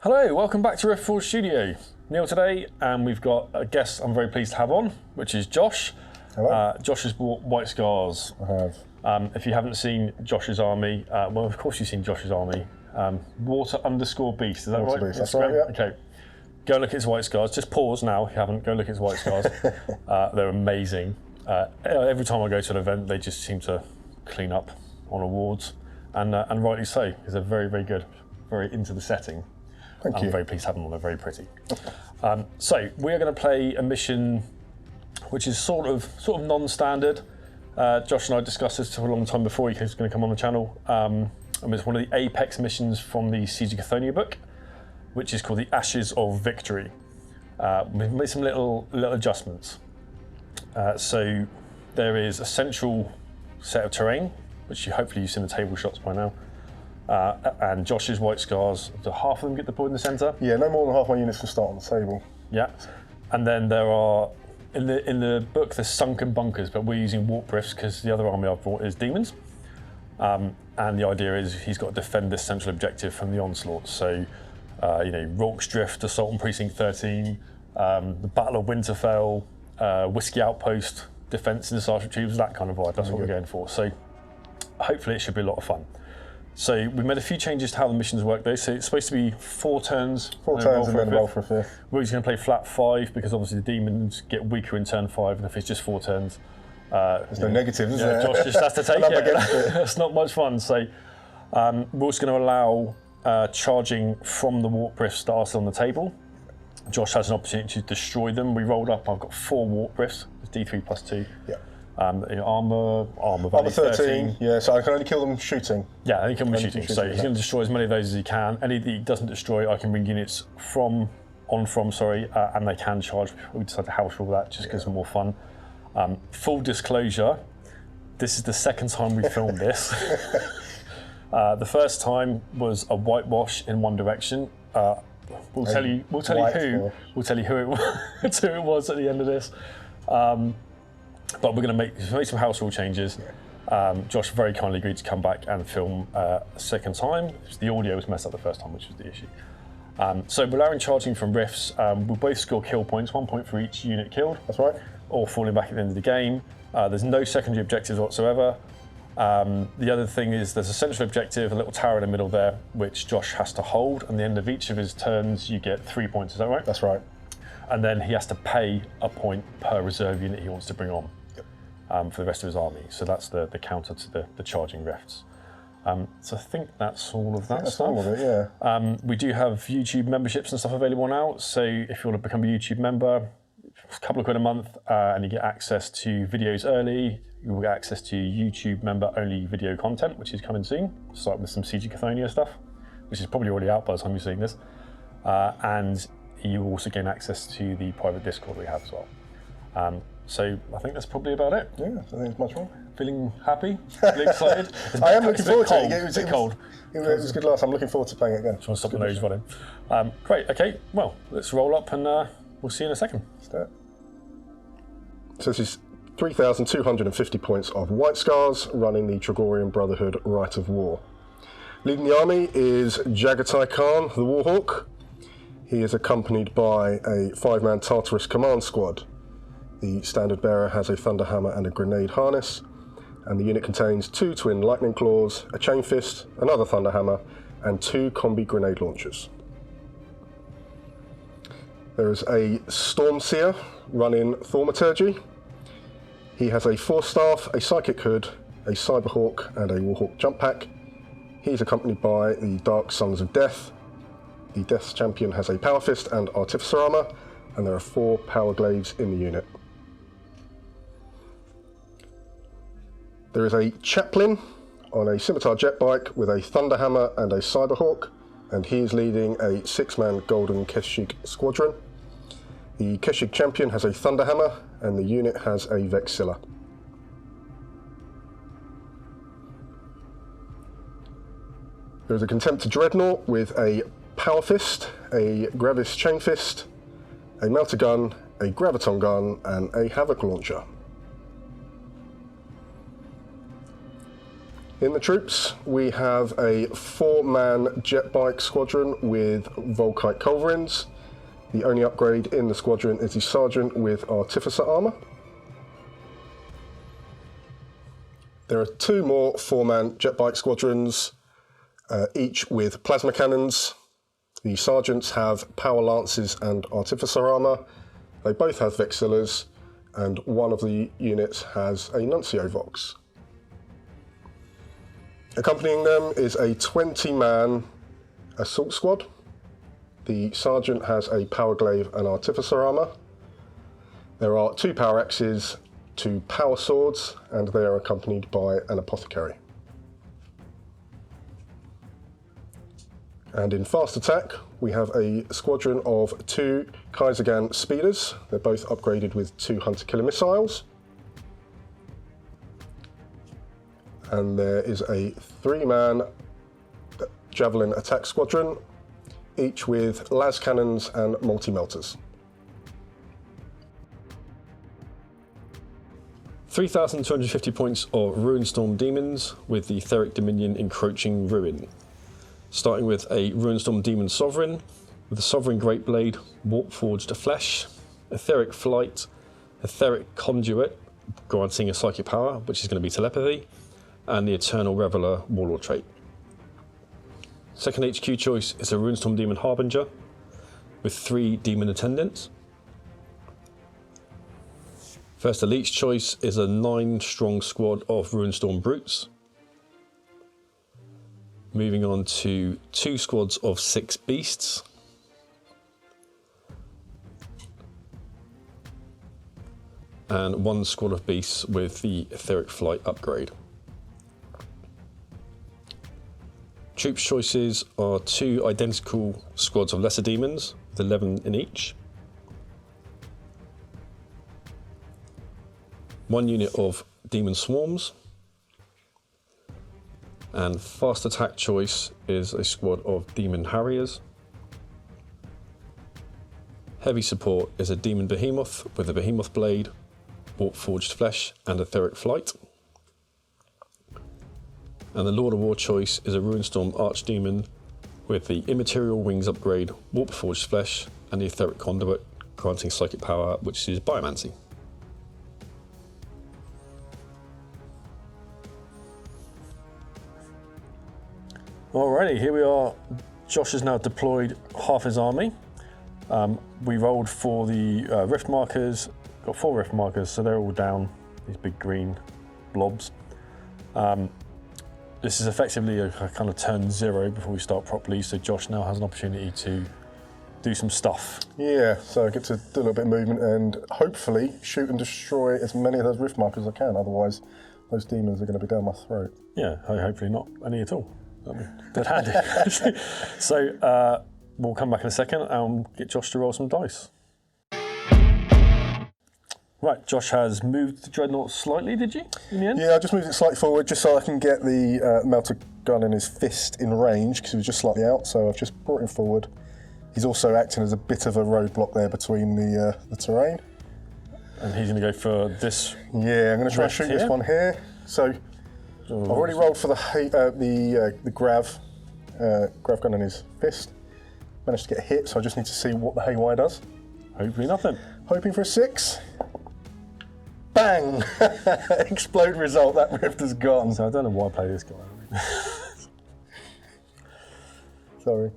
Hello, welcome back to Riftforge Studio. Neil today, and we've got a guest I'm very pleased to have on, which is Josh. Hello. Josh has bought White Scars. I have. If you haven't seen Josh's army, well, of course you've seen Josh's army. Water_beast, is that Water right? Beast, that's right, yeah. Okay. Go and look at his White Scars. Just pause now if you haven't. Go look at his White Scars. They're amazing. Every time I go to an event, they just seem to clean up on awards, and rightly so, because they're very, very good, very into the setting. Thank you. I'm very pleased to have them on. They're very pretty. So we are going to play a mission which is sort of non-standard. Josh and I discussed this for a long time before he was going to come on the channel. And it's one of the Apex missions from the Siege of Cathonia book, which is called the Ashes of Victory. We've made some little adjustments. So there is a central set of terrain, which hopefully you've seen the table shots by now. And Josh's White Scars, do half of them get deployed in the centre? Yeah, no more than half my units can start on the table. Yeah. And then there are, in the book, there's sunken bunkers, but we're using warp rifts because the other army I've brought is Daemons. And the idea is he's got to defend this central objective from the onslaught. So, Rorke's Drift, Assault on Precinct 13, the Battle of Winterfell, Whiskey Outpost, Defence in the Sarge Tubes, that kind of vibe. That's what we're going for. So hopefully it should be a lot of fun. So we made a few changes to how the missions work though. So it's supposed to be 4 turns. 4 turns and then roll for a fifth. We're just going to play flat 5 because obviously the Demons get weaker in turn 5, and if it's just 4 turns, there's no negatives, is there? Josh just has to take it. it. It's not much fun. So we're also going to allow charging from the warp rifts that are still on the table. Josh has an opportunity to destroy them. We rolled up. I've got 4 warp rifts. It's D3 plus 2. Yeah. Armour value 13. Yeah, so I can only kill them shooting. Yeah, he can be shooting. So he's going to destroy as many of those as he can. Any that he doesn't destroy, I can bring units from, and they can charge. We decided to house rule that just because it's more fun. Full disclosure, this is the second time we filmed this. The first time was a whitewash in one direction. We'll tell you who it was at the end of this. But we're going to make some house rule changes. Josh very kindly agreed to come back and film a second time. The audio was messed up the first time, which was the issue. So we're allowing charging from rifts. We'll both score kill points, 1 point for each unit killed. That's right. Or falling back at the end of the game. There's no secondary objectives whatsoever. The other thing is there's a central objective, a little tower in the middle there, which Josh has to hold. And at the end of each of his turns, you get 3 points. Is that right? That's right. And then he has to pay a point per reserve unit he wants to bring on. For the rest of his army. So that's the counter to the charging rifts. So I think that's all of that That's stuff. all of it, yeah. We do have YouTube memberships and stuff available now. So if you want to become a YouTube member, a couple of quid a month, and you get access to videos early. You will get access to YouTube member-only video content, which is coming soon. Start with some Siege of Cathonia stuff, which is probably already out by the time you're seeing this. And you will also gain access to the private Discord we have as well. So I think that's probably about it. Yeah, I don't think there's much wrong. Feeling happy? Feeling excited? I am looking forward to it. It's a bit cold. It was good last. I'm looking forward to playing it again. Just want to stop the nose running. Great, okay. Well, let's roll up and we'll see you in a second. Let's do it. So this is 3,250 points of White Scars, running the Tregorian Brotherhood Rite of War. Leading the army is Jagatai Khan, the Warhawk. He is accompanied by a 5-man Tartarus command squad. The standard bearer has a Thunderhammer and a grenade harness, and the unit contains 2 twin lightning claws, a chain fist, another Thunderhammer, and 2 combi grenade launchers. There is a Stormseer running Thaumaturgy. He has a Force Staff, a Psychic Hood, a Cyberhawk, and a Warhawk jump pack. He's accompanied by the Dark Sons of Death. The Death's champion has a Power Fist and Artificer armor, and there are 4 Power Glaives in the unit. There is a Chaplain on a Scimitar jet bike with a Thunderhammer and a Cyberhawk, and he is leading a 6-man Golden Keshig squadron. The Keshig champion has a Thunderhammer, and the unit has a Vexilla. There is a Contemptor Dreadnought with a Power Fist, a Gravis Chain Fist, a Melter Gun, a Graviton Gun, and a Havoc Launcher. In the troops, we have a 4-man jet bike squadron with Volkite culverins. The only upgrade in the squadron is the sergeant with artificer armour. There are 2 more 4-man jet bike squadrons, each with plasma cannons. The sergeants have power lances and artificer armour. They both have vexillars, and one of the units has a nuncio vox. Accompanying them is a 20-man assault squad. The sergeant has a power glaive and artificer armour. There are 2 power axes, 2 power swords, and they are accompanied by an apothecary. And in fast attack, we have a squadron of 2 Kaisergan speeders. They're both upgraded with 2 hunter-killer missiles. And there is a 3-man javelin attack squadron, each with las cannons and multi-melters. 3,250 points of Ruinstorm Demons with the Etheric Dominion Encroaching Ruin. Starting with a Ruinstorm Demon Sovereign, with the Sovereign Great Blade, Warp Forged Flesh, Etheric Flight, Etheric Conduit, granting a psychic power, which is going to be telepathy, and the Eternal Reveler Warlord trait. Second HQ choice is a Ruinstorm Demon Harbinger, with 3 Demon Attendants. First Elite's choice is a 9-strong squad of Ruinstorm Brutes. Moving on to 2 squads of 6 Beasts. And 1 squad of Beasts with the Etheric Flight upgrade. Troops choices are 2 identical squads of Lesser Demons, with 11 in each. 1 unit of Demon Swarms. And fast attack choice is a squad of Demon Harriers. Heavy support is a Demon Behemoth with a Behemoth Blade, Warp Forged Flesh, and Etheric Flight. And the Lord of War choice is a Ruinstorm Archdemon with the Immaterial Wings upgrade, Warp Forged Flesh, and the Etheric Conduit, granting psychic power, which is Biomancy. Alrighty, here we are. Josh has now deployed half his army. We rolled for the rift markers, got 4 rift markers, so they're all down, these big green blobs. This is effectively a kind of turn 0 before we start properly, so Josh now has an opportunity to do some stuff. Yeah, so I get to do a little bit of movement and hopefully shoot and destroy as many of those rift markers as I can, otherwise those demons are going to be down my throat. Yeah, hopefully not any at all. That'd be dead-handed. So we'll come back in a second and get Josh to roll some dice. Right, Josh has moved the Dreadnought slightly, did you, in the end? Yeah, I just moved it slightly forward just so I can get the melter gun in his fist in range, because he was just slightly out, so I've just brought him forward. He's also acting as a bit of a roadblock there between the terrain. And he's going to go for this. Yeah, I'm going to try and shoot this one here. So I've already rolled for the grav gun in his fist. Managed to get a hit, so I just need to see what the haywire does. Hopefully nothing. Hoping for a 6. Bang! Explode result, that rift has gone. So I don't know why I play this guy. Sorry.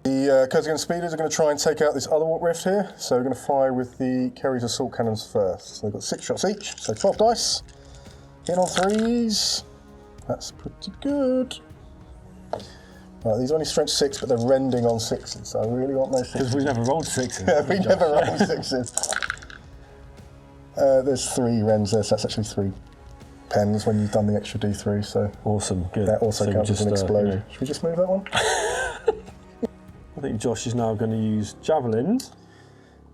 The Kurgan speeders are going to try and take out this other warp rift here, so we're going to fire with the Kerry's assault cannons first. So they've got 6 shots each, so 12 dice. Hit on 3s. That's pretty good. Right, these are only strength 6, but they're rending on 6s, so I really want those 6s. Because we've never rolled 6s. We never rolled 6s. There's 3 rends there, so that's actually 3 pens when you've done the extra D3, so... Awesome, good. That also counts as an explode. Should we just move that one? I think Josh is now going to use javelins.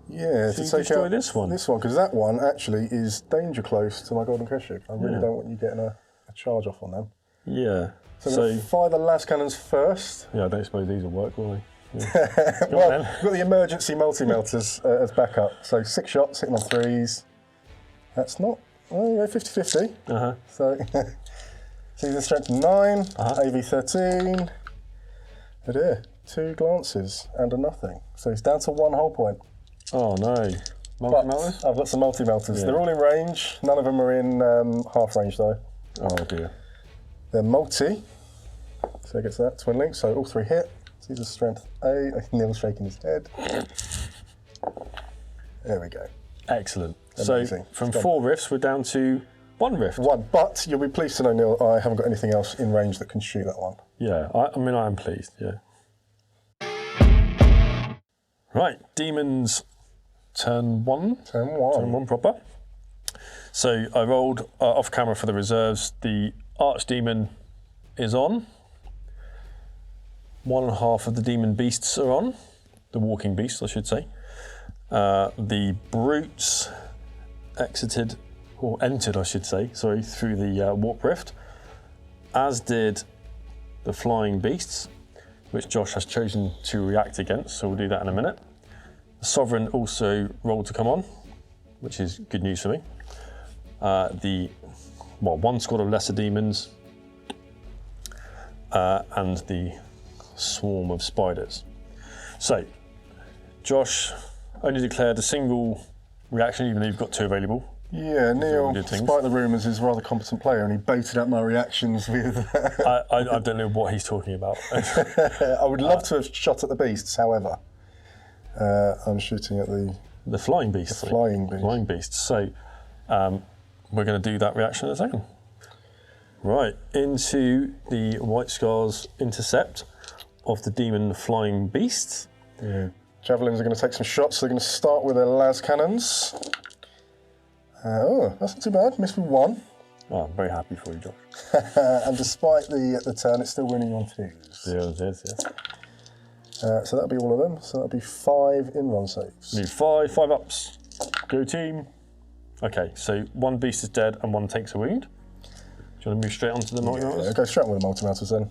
Yeah, to destroy this one. This one, because that one actually is danger close to my golden crest ship. I really don't want you getting a charge off on them. Yeah. So fire the last cannons first. Yeah, I don't suppose these will work, will they? Yeah. Well, we've got the emergency multi-melters as backup. So 6 shots, hitting on 3s. That's not, 50-50. Uh-huh. So Season strength 9, AV 13. Oh dear, 2 glances and a nothing. So he's down to 1 hull point. Oh no. Multi-melters? I've got some multi-melters. Yeah. They're all in range. None of them are in half range though. Oh dear. They're multi. So he gets that, twin link. So all 3 hit. Season strength 8. Neil's shaking his head. There we go. Excellent. Amazing. So from 4 rifts, we're down to 1 rift. 1, but you'll be pleased to know, Neil, I haven't got anything else in range that can shoot that one. Yeah, I mean, I am pleased, yeah. Right, Demons turn 1. Turn 1. Turn 1 proper. So I rolled off camera for the reserves. The Archdemon is on. 1.5 of the Demon Beasts are on. The Walking Beasts, I should say. The Brutes exited, or entered, I should say, sorry, through the Warp Rift, as did the Flying Beasts, which Josh has chosen to react against, so we'll do that in a minute. The Sovereign also rolled to come on, which is good news for me. One squad of lesser demons, and the swarm of spiders. So, Josh only declared a single reaction, even though you've got 2 available. Yeah, Neil, despite the rumours, is a rather competent player, and he baited out my reactions with... I don't know what he's talking about. I would love to have shot at the beasts, however. I'm shooting at the Flying Beasts. The Flying Beasts. Flying Beasts. So we're going to do that reaction in a second. Right, into the White Scars intercept of the Demon Flying Beasts. Yeah. Javelins are going to take some shots. They're going to start with their las cannons. That's not too bad. Missed with 1. Oh, I'm very happy for you, Josh. And despite the turn, it's still winning on 2s. Yeah, it is, yeah. So that'll be all of them. So that'll be 5 in-run saves. Need 5 ups. Go team. Okay, so 1 beast is dead and 1 takes a wound. Do you want to move straight on to the multi-melters? Yeah, go straight on with the multi-melters then.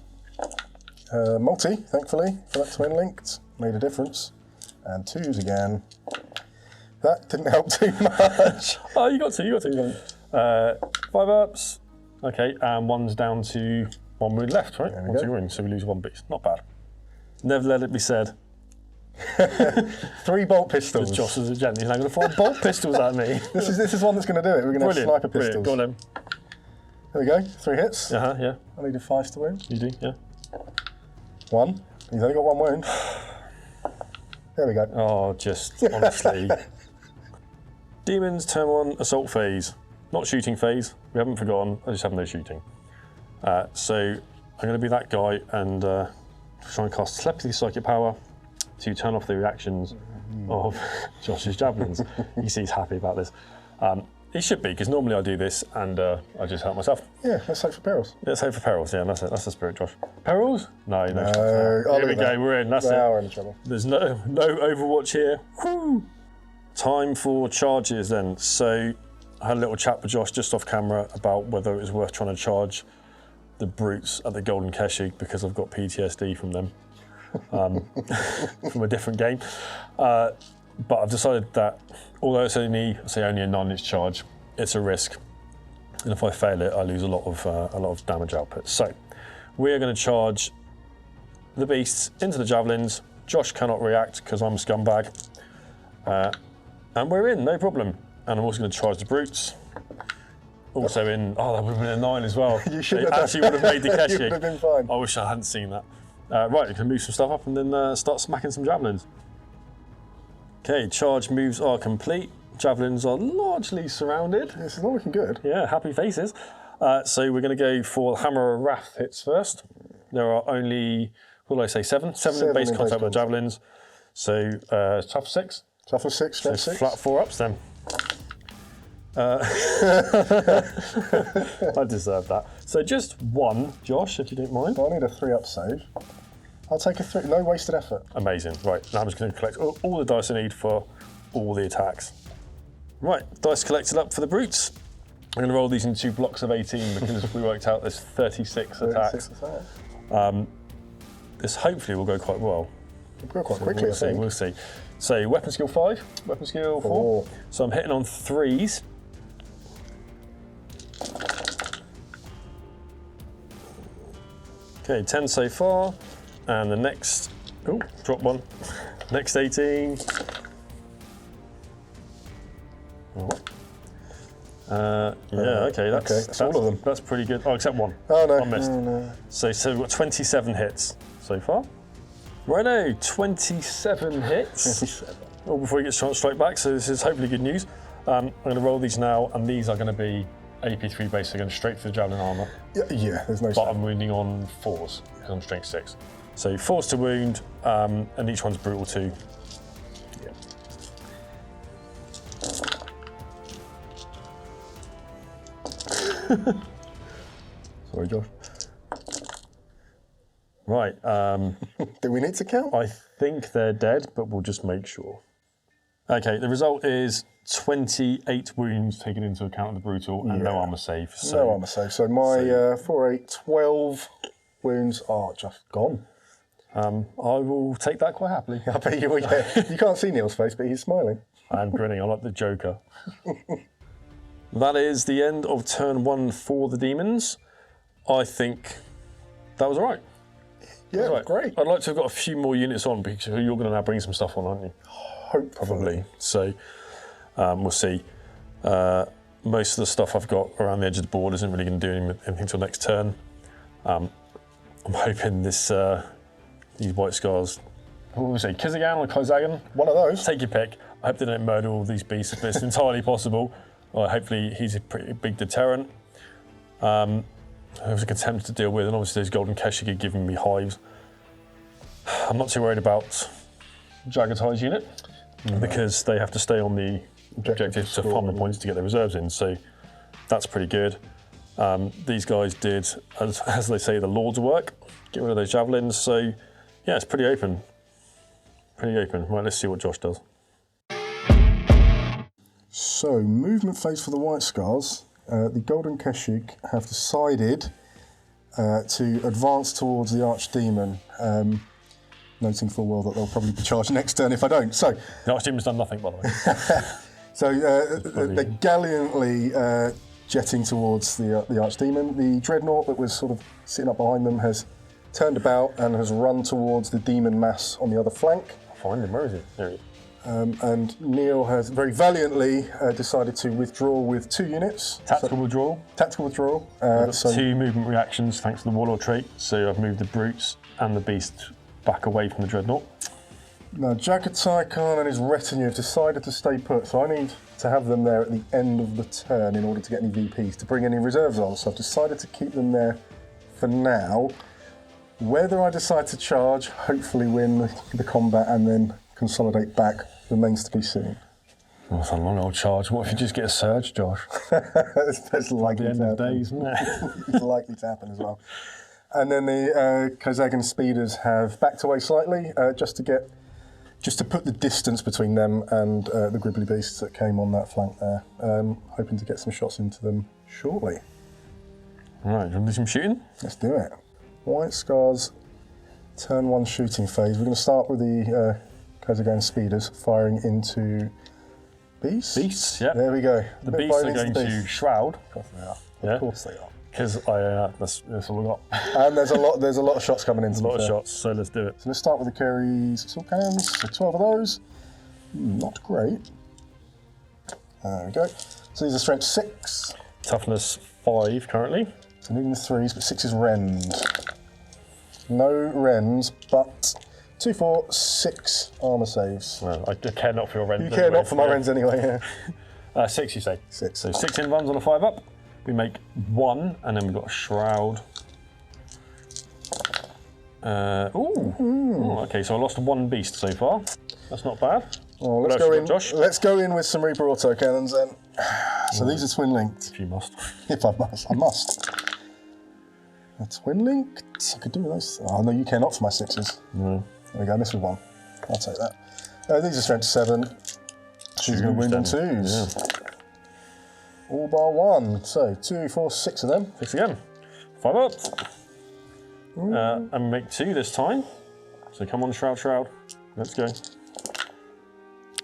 Multi, thankfully, for that twin linked. Made a difference. And 2s again. That didn't help too much. Oh, you got 2. 5 ups. Okay, and 1's down to 1 wound left, right? 1 2 wounds, so we lose 1 beast. Not bad. Never let it be said. 3 bolt pistols. Just Josh is a gent. He's now going to fire bolt pistols at me. This is one that's going to do it. We're going to have sniper pistols. Go on then. There we go. 3 hits. Yeah. I needed 5 to win. You do, yeah. 1. He's only got 1 wound. There we go. Oh, just honestly. Demons turn 1 assault phase. Not shooting phase. We haven't forgotten. I just have no shooting. So I'm going to be that guy and try and cast Telepathy Psychic Power to turn off the reactions of Josh's javelins. You see he's happy about this. He should be, because normally I do this and I just help myself. Yeah, let's hope for perils. Let's hope for perils, yeah, that's it. That's the spirit, Josh. Perils? No. No. Here we go, we're in, that's it. We're in trouble. There's no Overwatch here. Whew. Time for charges then. So I had a little chat with Josh just off camera about whether it was worth trying to charge the brutes at the Golden Keshe, because I've got PTSD from them, from a different game. But I've decided that although it's only a 9-inch charge, it's a risk, and if I fail it, I lose a lot of damage output. So we're going to charge the beasts into the javelins. Josh cannot react because I'm a scumbag, and we're in, no problem. And I'm also going to charge the brutes. Also in, that would have been a 9 as well. You should it have actually would have made the Keshe. You would have been fine. I wish I hadn't seen that. Right, we can move some stuff up and then start smacking some javelins. Okay, charge moves are complete. Javelins are largely surrounded. This is not looking good. Yeah, happy faces. So we're going to go for Hammer of Wrath hits first. There are only, what did I say, 7? 7 in base contact with the javelins. So tough 6. Tough 6, so 6. Flat 4 ups then. I deserve that. So just 1, Josh, if you don't mind. I need a 3-up save. I'll take a 3. No wasted effort. Amazing. Right, now I'm just going to collect all the dice I need for all the attacks. Right, dice collected up for the brutes. I'm going to roll these into blocks of 18 because we worked out there's 36 attacks. This hopefully will go quite well. It'll go quite quickly, I think. We'll see. So weapon skill 5, weapon skill 4. So I'm hitting on 3s. Okay, 10 so far. And the next, oh, drop one. Next 18. Oh. Yeah, okay, that's all of them. That's pretty good. Oh, except one. Oh, no. I missed. No. So we've got 27 hits so far. Righto, 27 hits. 27. Oh, before he gets a chance to strike back, so this is hopefully good news. I'm going to roll these now, and these are going to be AP3 based, so going straight for the javelin armour. Yeah, there's no But I'm wounding on 4s, because I'm strength 6. So 4s to wound, and each one's brutal 2. Yeah. Sorry, Josh. Right. Do we need to count? I think they're dead, but we'll just make sure. Okay, the result is 28 wounds taken into account of the brutal and no armour save. So, no armour save. So my 4, 8, 12 wounds are just gone. I will take that quite happily. I bet you will, yeah. You can't see Neil's face, but he's smiling. I'm grinning. I like the Joker. That is the end of turn 1 for the Demons. I think that was all right. Yeah, Right. great. I'd like to have got a few more units on because you're going to now bring some stuff on, aren't you? Hopefully. Probably. So we'll see. Most of the stuff I've got around the edge of the board isn't really going to do anything till next turn. I'm hoping this these white scars. What would we say? Kizagan or Kozagan? One of those. Take your pick. I hope they don't murder all these beasts if it's entirely possible. Well, hopefully he's a pretty big deterrent. It was a contempt to deal with, and obviously those golden Keshig are giving me hives. I'm not too worried about Jagatai's unit because they have to stay on the objective to farm the points to get their reserves in, so that's pretty good. These guys did, as they say, the Lord's work, get rid of those javelins, so yeah, it's pretty open. Pretty open. Right, let's see what Josh does. So, movement phase for the White Scars. The Golden Keshig have decided to advance towards the Archdemon, noting full well that they'll probably be charged next turn if I don't. So, The Archdemon's done nothing, by the way. so they're gallantly jetting towards the Archdemon. The Dreadnought that was sort of sitting up behind them has turned about and has run towards the demon mass on the other flank. Find him, where is he? There he is. And Neil has very valiantly decided to withdraw with 2 units. Tactical withdrawal. Tactical withdrawal. So 2 movement reactions thanks to the Warlord trait, so I've moved the Brutes and the Beast back away from the Dreadnought. now Jagatai Khan and his retinue have decided to stay put, so I need to have them there at the end of the turn in order to get any VPs, to bring any reserves on. So I've decided to keep them there for now. Whether I decide to charge, hopefully win the combat and then consolidate back, remains to be seen. Well, that's a long old charge. What if you just get a surge, Josh? That's likely The end to of happen. days, isn't it? It's likely to happen as well. And then the Kozagan speeders have backed away slightly, just to put the distance between them and the Gribbly beasts that came on that flank there. Hoping to get some shots into them shortly. Right, do you want to do some shooting? Let's do it. White Scars, turn 1 shooting phase. We're going to start with the Kozagan speeders firing into beasts. Beasts, yeah. There we go. The beasts are going to shroud. Of course they are. Yeah. Of course they are. Because that's all we got. And there's a lot of shots coming in. A lot of shots, so let's do it. So let's start with the Curry's assault cannons. So 12 of those. Not great. There we go. So these are strength 6. Toughness 5 currently. So needing the 3s, but 6 is rend. No rends, but 2, 4, 6 armour saves. Well, I care not for your rends. You care not for my rends anyway, yeah. 6, you say? 6. So 6 in runs on a 5 up. We make 1, and then we've got a shroud. Ooh, okay, so I lost 1 beast so far. That's not bad. Well, What let's else go you in. got, Josh? Let's go in with some Reaper autocannons then. So these are twin linked. If you must. If I must, I must. A twin linked. I could do those. Oh no, you cannot for my 6s. No. There we go. This was 1. I'll take that. These are strength 7. She's going to wound on 2s. Yeah. All bar 1. So 2, 4, 6 of them. 6 again. 5 up. And we make 2 this time. So come on, shroud. Let's go.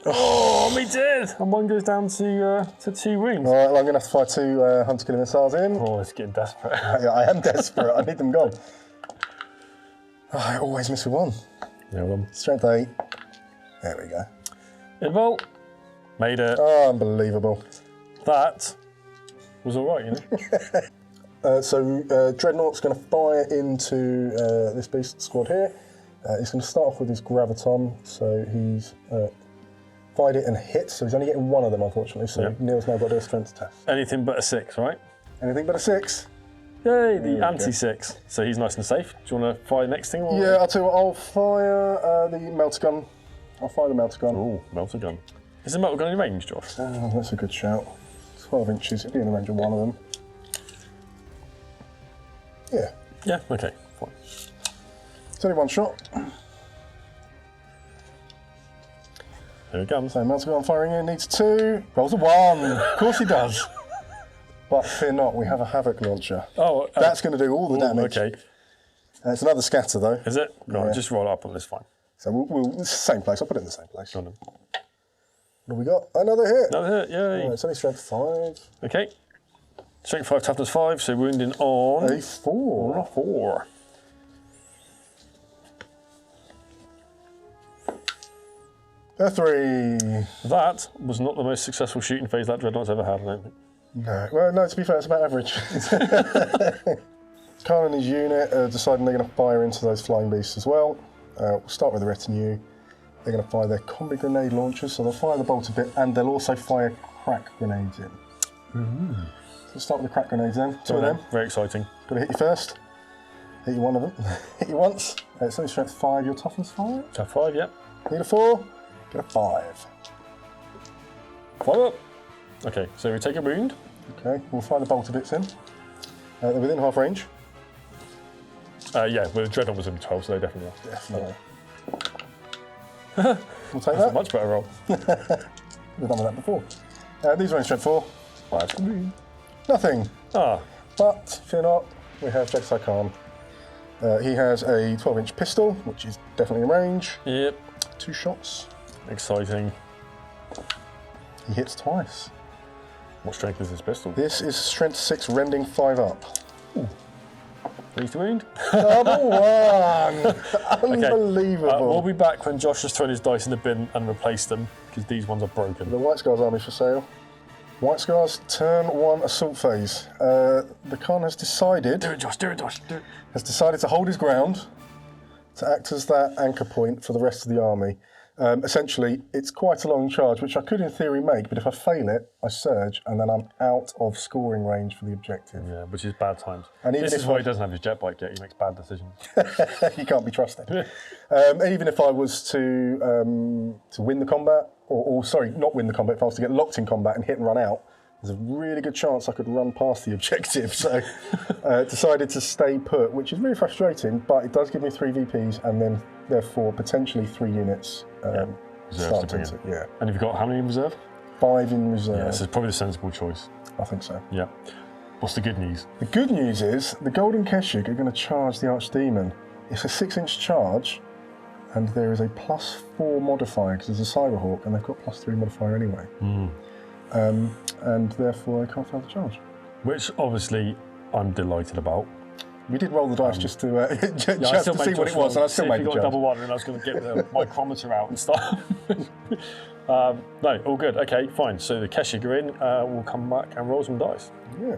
Oh, we did! And 1 goes down to 2 wounds. All right, well, I'm going to have to fire 2 hunter killer missiles in. Oh, it's getting desperate. Yeah, I am desperate. I need them gone. Oh, I always miss with 1. Yeah, well, Strength 8. There we go. Involt. Made it. Oh, unbelievable. That was all right, you know. Dreadnought's going to fire into this beast squad here. He's going to start off with his Graviton, so he's fired it and hit, so he's only getting 1 of them, unfortunately, so Yep. Neil's now got to do a strength test. Anything but a 6, right? Anything but a 6. Yay, the anti-6. So he's nice and safe. Do you want to fire the next thing? Or? Yeah, I'll tell you what, I'll fire the melter gun. I'll fire the melter gun. Oh, melter gun. Is the melter gun in range, Josh? Oh, that's a good shout. 12 inches, it'd be in the range of 1 of them. Yeah. Yeah, okay, fine. It's only 1 shot. Here it comes. So melter gun firing in, needs 2. Rolls a 1. Of course he does. But fear not, we have a Havoc launcher. Oh, That's going to do all the damage. Okay. It's another scatter though. Is it? No, Yeah. just roll it up on this, fine. So it's the same place. I'll put it in the same place. Go on then. What have we got? Another hit. Another hit, yay. Oh, it's only strength 5. Okay. Strength 5, toughness 5, so wounding on A 4. 4. A 3. That was not the most successful shooting phase that Dreadnought's ever had, I don't think. No. Well, no, to be fair, it's about average. Khan and his unit are deciding they're going to fire into those flying beasts as well. We'll start with the retinue. They're going to fire their combi grenade launchers, so they'll fire the bolt a bit, and they'll also fire crack grenades in. So we'll start with the crack grenades then. 2 of them. Very exciting. Got to hit you first. Hit you 1 of them. Hit you once. It's only strength 5, your toughness 5. Tough 5, yep. Need a 4. Get a 5. 5 up. Okay, so we take a wound. Okay, we'll fire the bolter bits in. They're within half range. Yeah, well, the Dreadnought was in 12, so they definitely are. Definitely. We'll take That's a that. much better roll. We've done that before. These are in strength 4. 5 wound. Nothing. Ah, But fear not, we have Jagsai Khan. He has a 12-inch pistol, which is definitely in range. yep. 2 shots. Exciting. He hits twice. What strength is this pistol? This is strength 6, rending 5 up. Please to wound. Double 1! Unbelievable. We'll be back when Josh has thrown his dice in the bin and replaced them, because these ones are broken. The White Scars army for sale. White Scars, turn 1 assault phase. The Khan has decided Do it, Josh, do it, Josh, do it. to hold his ground, to act as that anchor point for the rest of the army. Essentially, it's quite a long charge, which I could in theory make, but if I fail it, I surge, and then I'm out of scoring range for the objective. Yeah, which is bad times. And even This is if why I- he doesn't have his jet bike yet, he makes bad decisions. You can't be trusted. Even if I was to win the combat, or sorry, not win the combat, if I was to get locked in combat and hit and run out, there's a really good chance I could run past the objective. So decided to stay put, which is really frustrating, but it does give me 3 VPs and then therefore potentially 3 units. Reserves to started bring to, in. yeah. And have you got how many in reserve? 5 in reserve. Yeah, this is probably the sensible choice. I think so. Yeah. What's the good news? The good news is the Golden Keshik are going to charge the Archdemon. It's a 6-inch charge, and there is a +4 modifier because there's a Cyberhawk, and they've got +3 modifier anyway. And therefore they can't fail the charge. Which obviously I'm delighted about. We did roll the dice just to I just still to made see what Josh it was, roll, and I still see made if the he got a charge. double 1, and I was going to get the micrometer out and stuff. No, all good. Okay, fine. So the Keshik are in. We'll come back and roll some dice. Yeah.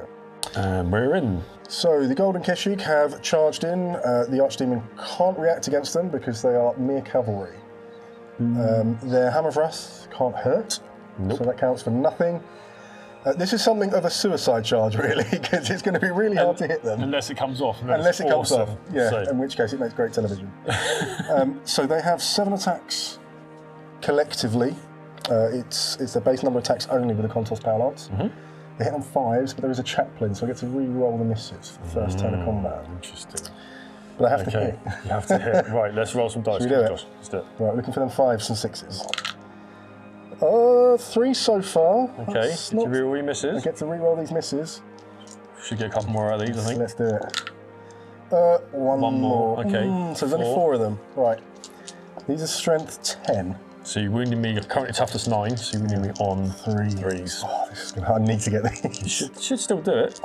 And we're in. So the Golden Keshik have charged in. The Archdemon can't react against them because they are mere cavalry. Their Hammer of Wrath can't hurt, so that counts for nothing. This is something of a suicide charge, really, because it's going to be really hard to hit them. Unless it comes off. Unless it comes off, yeah, So, in which case it makes great television. So they have 7 attacks collectively. It's their base number of attacks only with the Contos Power Lance. They hit on 5s, but there is a chaplain, so I get to re-roll the misses for the first turn of combat. Interesting. But I have to Okay, hit. you have to hit. Right, let's roll some dice. Should we do it? Josh, let's do it. Right, looking for them 5s and 6s. 3 so far. Okay, That's did you not- re-roll your I misses? get to re-roll these misses. Should get a couple more out of these, I think. Let's do it. One more, more. okay. So there's only 4 of them. Right. These are strength 10. So you wounded me, currently toughness 9, so you wounded me on 3s. Oh, this is gonna, I need to get these. Should still do it.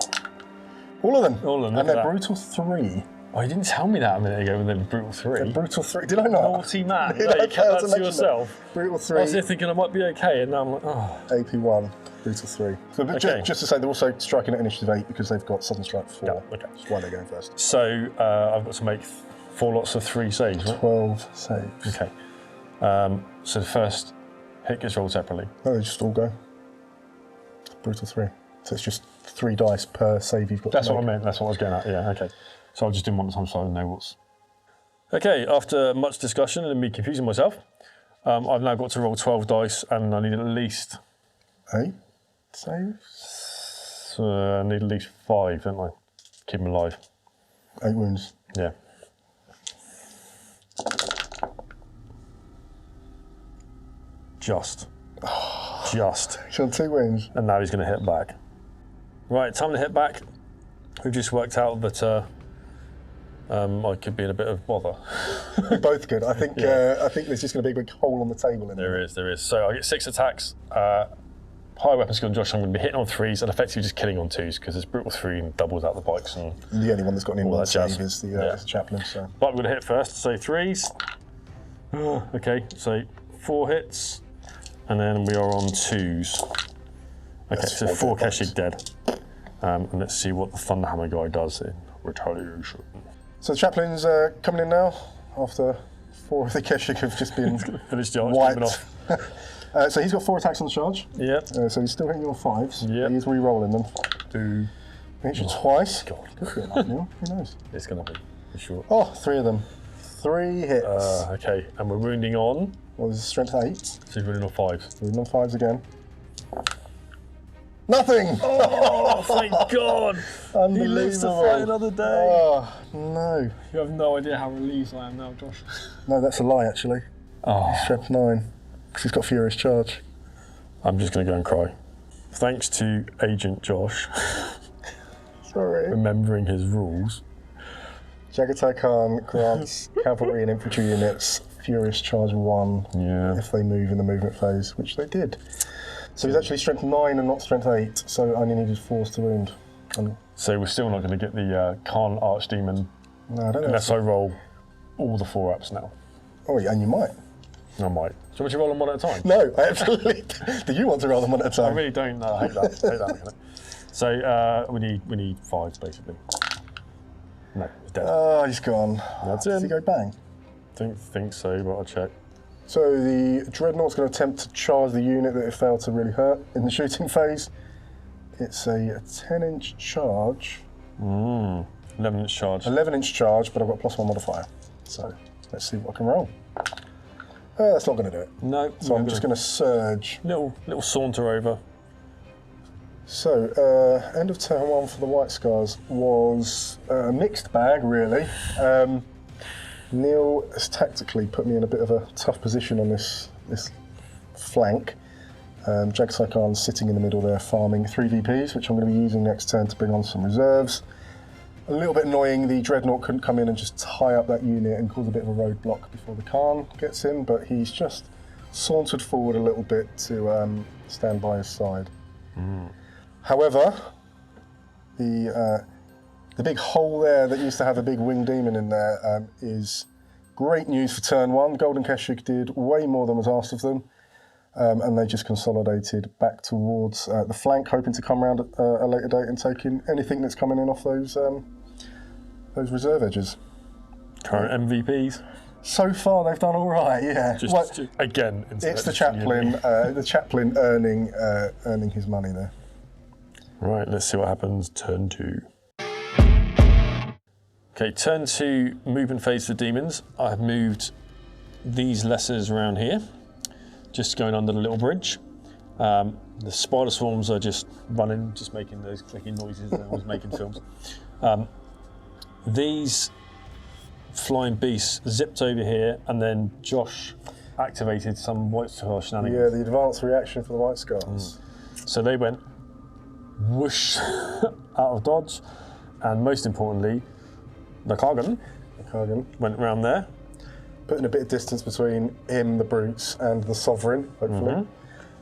All of them. All of them, And look they're at that. brutal 3. Oh, you didn't tell me that a minute ago when they were Brutal 3. Brutal 3, did I not? Naughty man. Did No, I you kept fail that to to mention yourself. that? Brutal 3. I was there thinking I might be okay, and now I'm like, oh. Ep21, Brutal 3. So, but Okay. just to say, they're also striking at Initiative 8 because they've got Sudden Strike 4. Yeah, okay. That's why they're going first. So I've got to make 4 lots of 3 saves, right? 12 saves. Okay. So the first hit gets rolled separately. No, they just all go. Brutal 3. So it's just 3 dice per save you've got That's to what I make. meant, that's what I was getting at, yeah, okay. So I just didn't want the time so I didn't know what's... Okay, after much discussion and me confusing myself, I've now got to roll 12 dice and I need at least... 8 saves? I need at least 5, don't I? Keep them alive. 8 wounds. Yeah. Just. He's on 2 wounds. And now he's going to hit back. Right, time to hit back. We've just worked out that I could be in a bit of bother. You're both good. I think there's just going to be a big hole on the table in there. There is. So I get 6 attacks. High weapon skill on Josh, I'm going to be hitting on 3s and effectively just killing on 2s because it's Brutal 3 and doubles out the bikes. And The only one that's got an all in-one that jazz. save is the chaplain. So. But I'm going to hit first, so 3s. Okay, so 4 hits. And then we are on 2s. Okay, That's so 4 4 dead Keshik dead. And let's see what the Thunderhammer guy does in retaliation. So the chaplain's coming in now after 4 of the Keshik have just been Finish the arch, wiped. off. So he's got 4 attacks on the charge. Yep. So he's still hitting you on 5s. Yep. He's re-rolling them. Hits you twice. God. Could be enough, Neil. Who knows? It's going to be, for sure. Oh, 3 of them. 3 hits. Okay, and we're wounding on. What was his strength 8? So he's wounding on 5s. Wounding on 5s again. Nothing! Oh, thank God! Unbelievable. He lives to fight another day. Oh, no. You have no idea how relieved I am now, Josh. No, that's a lie, actually. Oh, Strength 9. Because he's got Furious Charge. I'm just going to go and cry. Thanks to Agent Josh Sorry. remembering his rules. Jagatai Khan grants cavalry and infantry units Furious Charge 1 if they move in the movement phase, which they did. So he's actually strength 9 and not strength 8, so only needed 4s to wound. So we're still not going to get the Khan Archdemon No, I don't know. unless I roll all the 4-ups now. Oh, yeah, and you might. I might. Do you want me to roll them one at a time? No, I absolutely. Do you want to roll them one at a I time? really don't. No, I hate that. I hate that mechanic. So we need 5s basically. No, he's dead. Oh, he's gone. That's Does he it. go bang? Don't think so, but I'll check. So the Dreadnought's going to attempt to charge the unit that it failed to really hurt in the shooting phase. It's a 10-inch charge. 11-inch charge. 11-inch charge, but I've got +1 modifier. So let's see what I can roll. That's not going to do it. No. So I'm just going to surge. Little saunter over. So end of turn 1 for the White Scars was a mixed bag, really. Neil has tactically put me in a bit of a tough position on this flank. Jagatai Khan's sitting in the middle there farming 3 VPs, which I'm going to be using next turn to bring on some reserves. A little bit annoying, the Dreadnought couldn't come in and just tie up that unit and cause a bit of a roadblock before the Khan gets in, but he's just sauntered forward a little bit to stand by his side. However, the big hole there that used to have a big winged demon in there is great news for turn 1. Golden Keshik did way more than was asked of them, and they just consolidated back towards the flank, hoping to come around at a later date and take in anything that's coming in off those reserve edges. Current MVPs. So far, they've done all right. Yeah. Just again. It's the chaplain. The chaplain earning his money there. Right. Let's see what happens. Turn 2. Okay, turn 2, movement phase for demons. I've moved these lessers around here, just going under the little bridge. The spider swarms are just running, just making those clicking noises that I was making films. These flying beasts zipped over here, and then Josh activated some White Scar shenanigans. Yeah, the advanced reaction for the White Scars. So they went whoosh out of dodge, and most importantly, the Kargan went around there. Putting a bit of distance between him, the brutes, and the Sovereign, hopefully.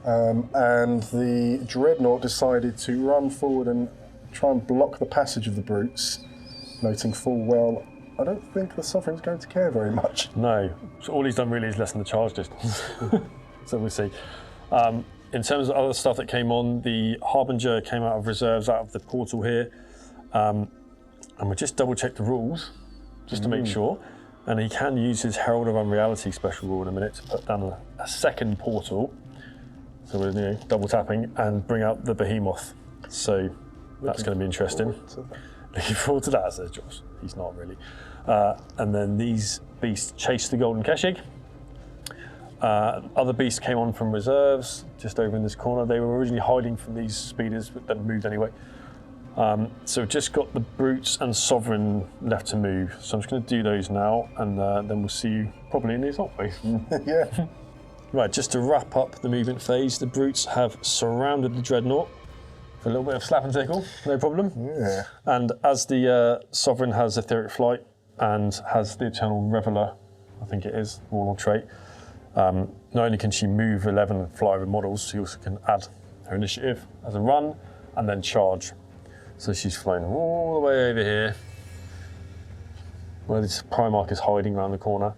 And the Dreadnought decided to run forward and try and block the passage of the brutes, noting full well I don't think the Sovereign's going to care very much. No. So all he's done really is lessen the charge distance. So we'll see. In terms of other stuff that came on, the Harbinger came out of reserves out of the portal here. And we'll just double check the rules, just to make sure. And he can use his Herald of Unreality special rule in a minute to put down a second portal. So we're double tapping and bring out the Behemoth. So that's going to be interesting. Looking forward to that, says Josh. He's not really. And then these beasts chase the Golden Keshig. Other beasts came on from reserves, just over in this corner. They were originally hiding from these speeders, but then moved anyway. So we've just got the Brutes and Sovereign left to move. So I'm just going to do those now, and then we'll see you probably in the assault phase. Yeah. Right, just to wrap up the movement phase, the Brutes have surrounded the Dreadnought for a little bit of slap and tickle, no problem. Yeah. And as the Sovereign has Etheric Flight and has the Eternal Reveler, I think it is, Warlord trait, not only can she move 11 and fly over models, she also can add her initiative as a run and then charge. So she's flying all the way over here, where this Primarch is hiding around the corner.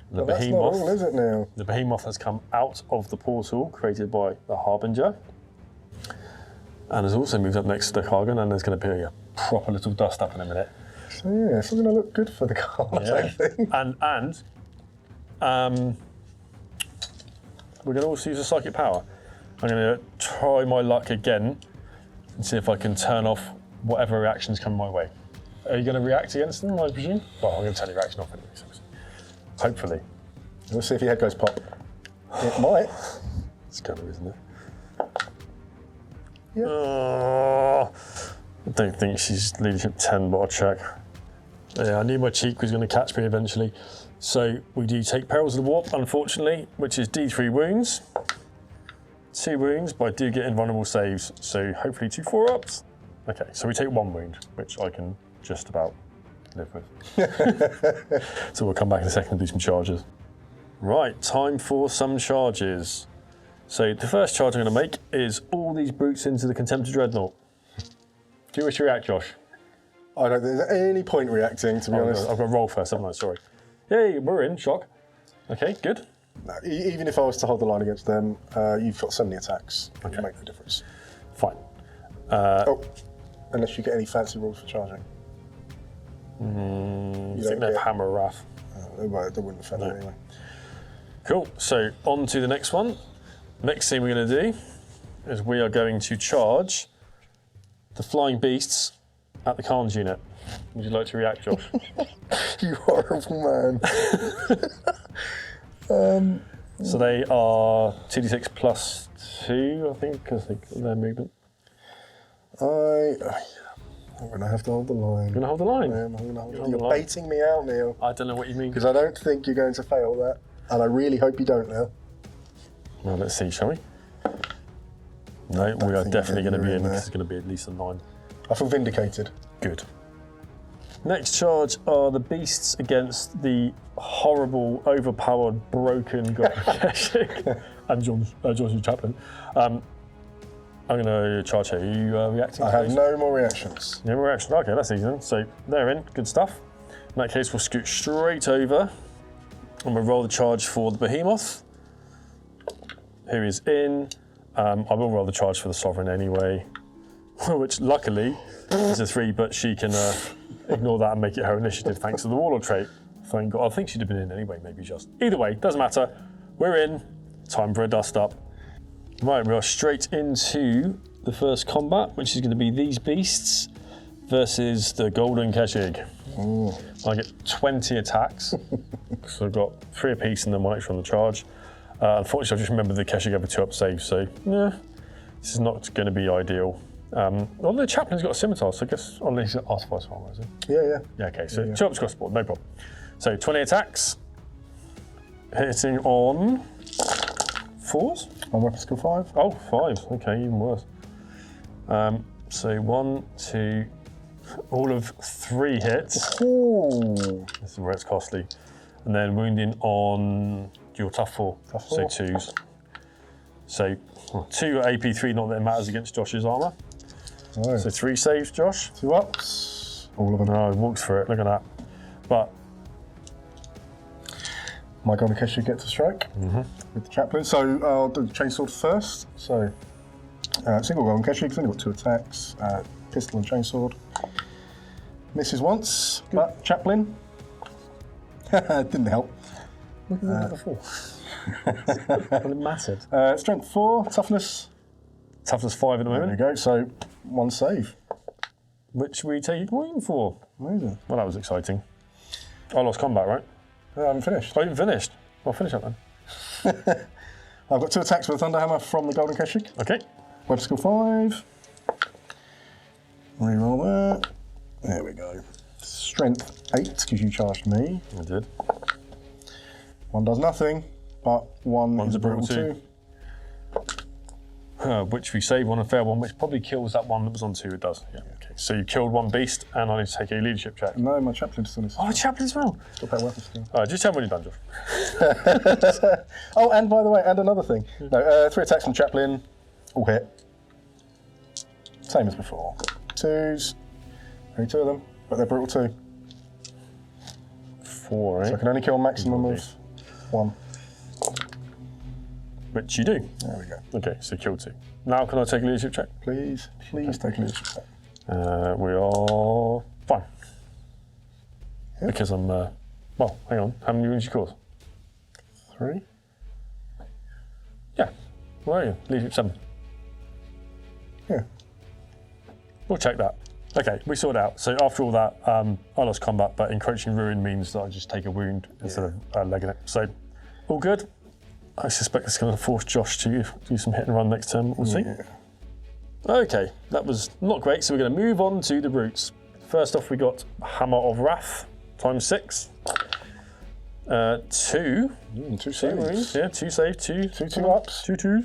The That's not all, is it now? The Behemoth has come out of the portal created by the Harbinger, and has also moved up next to the Kargan, and there's going to be a proper little dust up in a minute. So yeah, it's going to look good for the cards, I think. And we're going to also use a Psychic Power. I'm going to try my luck again and see if I can turn off whatever reactions come my way. Are you going to react against them, I presume? Well, I'm going to turn your reaction off anyway. So hopefully. We'll see if your head goes pop. It might. It's kind of, isn't it? Yeah. I don't think she's leadership 10, but I'll check. Yeah, I knew my cheek was going to catch me eventually. So we do take Perils of the Warp, unfortunately, which is D3 wounds. 2 wounds, but I do get invulnerable saves, so hopefully 2 4-ups. Okay, so we take 1 wound, which I can just about live with. So we'll come back in a second and do some charges. Right, time for some charges. So the first charge I'm going to make is all these brutes into the Contemptor Dreadnought. Do you wish to react, Josh? I don't think there's any point reacting, to be honest. I've got to roll first, haven't I? Sorry. Yay, we're in. Shock. Okay, good. No, even if I was to hold the line against them, you've got so many attacks. It can make no difference. Fine. Unless you get any fancy rules for charging. You think they have Hammer Wrath? They wouldn't affect it anyway. Cool. So on to the next one. Next thing we're going to do is we are going to charge the Flying Beasts at the Khan's unit. Would you like to react, Josh? You horrible man. So they are 2d6 plus 2, I think, because their movement. I'm going to have to hold the line. You're going to hold the line? I'm going to hold the line. You're baiting me out, Neil. I don't know what you mean. Because I don't think you're going to fail that. And I really hope you don't now. Well, let's see, shall we? No, we are definitely going to be in. This is going to be at least a 9. I feel vindicated. Good. Next charge are the beasts against the horrible, overpowered, broken Golden Keshig and Joshua Chaplin. I'm going to charge her. Are you reacting? I have no more reactions. No more reactions. Okay, that's easy then. So they're in. Good stuff. In that case, we'll scoot straight over and we'll roll the charge for the Behemoth, who is in. I will roll the charge for the Sovereign anyway, which luckily is a 3, but she can ignore that and make it her initiative thanks to the Warlord trait. Thank God. I think she'd have been in anyway, maybe just. Either way, doesn't matter. We're in. Time for a dust up. Right, we are straight into the first combat, which is going to be these beasts versus the Golden Keshig. I get 20 attacks, so I've got 3 apiece and then 1 extra on the charge. Unfortunately, I just remembered the Keshig have a 2-up save, so this is not going to be ideal. Although the Chaplain's got a scimitar, so I guess unless he's Artifice armor, is it? Yeah. Yeah, okay, so 2-ups across the board, no problem. So 20 attacks, hitting on 4s? On weapon skill 5? Oh, 5, okay, even worse. So 1, 2, all of 3 hits. Ooh. This is where it's costly. And then wounding on your tough 4, so 2s. So 2 AP3, not that it matters against Josh's armour. Oh. So 3 saves, Josh. 2 ups. All of them. Oh, he walks for it, look at that. But my Golden Kesher gets a strike with the chaplain. So I'll do the chainsword first. So single Golden Kesher, because I've only got 2 attacks. Pistol and chainsword. Misses once, but chaplain didn't help. Look at that before. Well, it mattered. Strength 4, toughness. Toughness 5 at the moment. There we go. So 1 save. Which we take a wound for. Amazing. Well, that was exciting. I lost combat, right? I haven't finished. I haven't finished. I'll finish up then. I've got 2 attacks with a Thunderhammer from the Golden Kesher. Okay. Web skill 5. Reroll that. There we go. Strength 8, because you charged me. I did. 1 does nothing, but 1 One's is a brutal 2. Which we save on a fair one, which probably kills that one that was on 2. It does. Yeah. Okay. So you killed 1 beast, and I need to take a leadership check. No, my chaplain still needs to. Oh, chaplain as well. Got better weapon skill. Just tell me when you're done, Josh. Oh, and by the way, and another thing. No, 3 attacks from chaplain, all hit. Same as before. 2s. Only 2 of them, but they're brutal 2. 4, eh? So I can only kill a maximum of 1. Which you do. There we go. Okay, so kill 2. Now can I take a leadership check? Please take a leadership check. We are fine. Yep. Because I'm, well, hang on. How many wounds you cause? 3. Yeah. Where are you? Leadership 7. Yeah. We'll check that. Okay, we sorted out. So after all that, I lost combat, but encroaching ruin means that I just take a wound instead of legging it. So all good. I suspect it's going to force Josh to do some hit and run next turn. We'll see. Okay, that was not great. So we're going to move on to the brutes. First off, we got Hammer of Wrath times 6. 2. 2 saves. Yeah, 2 save, 2 ups. 2.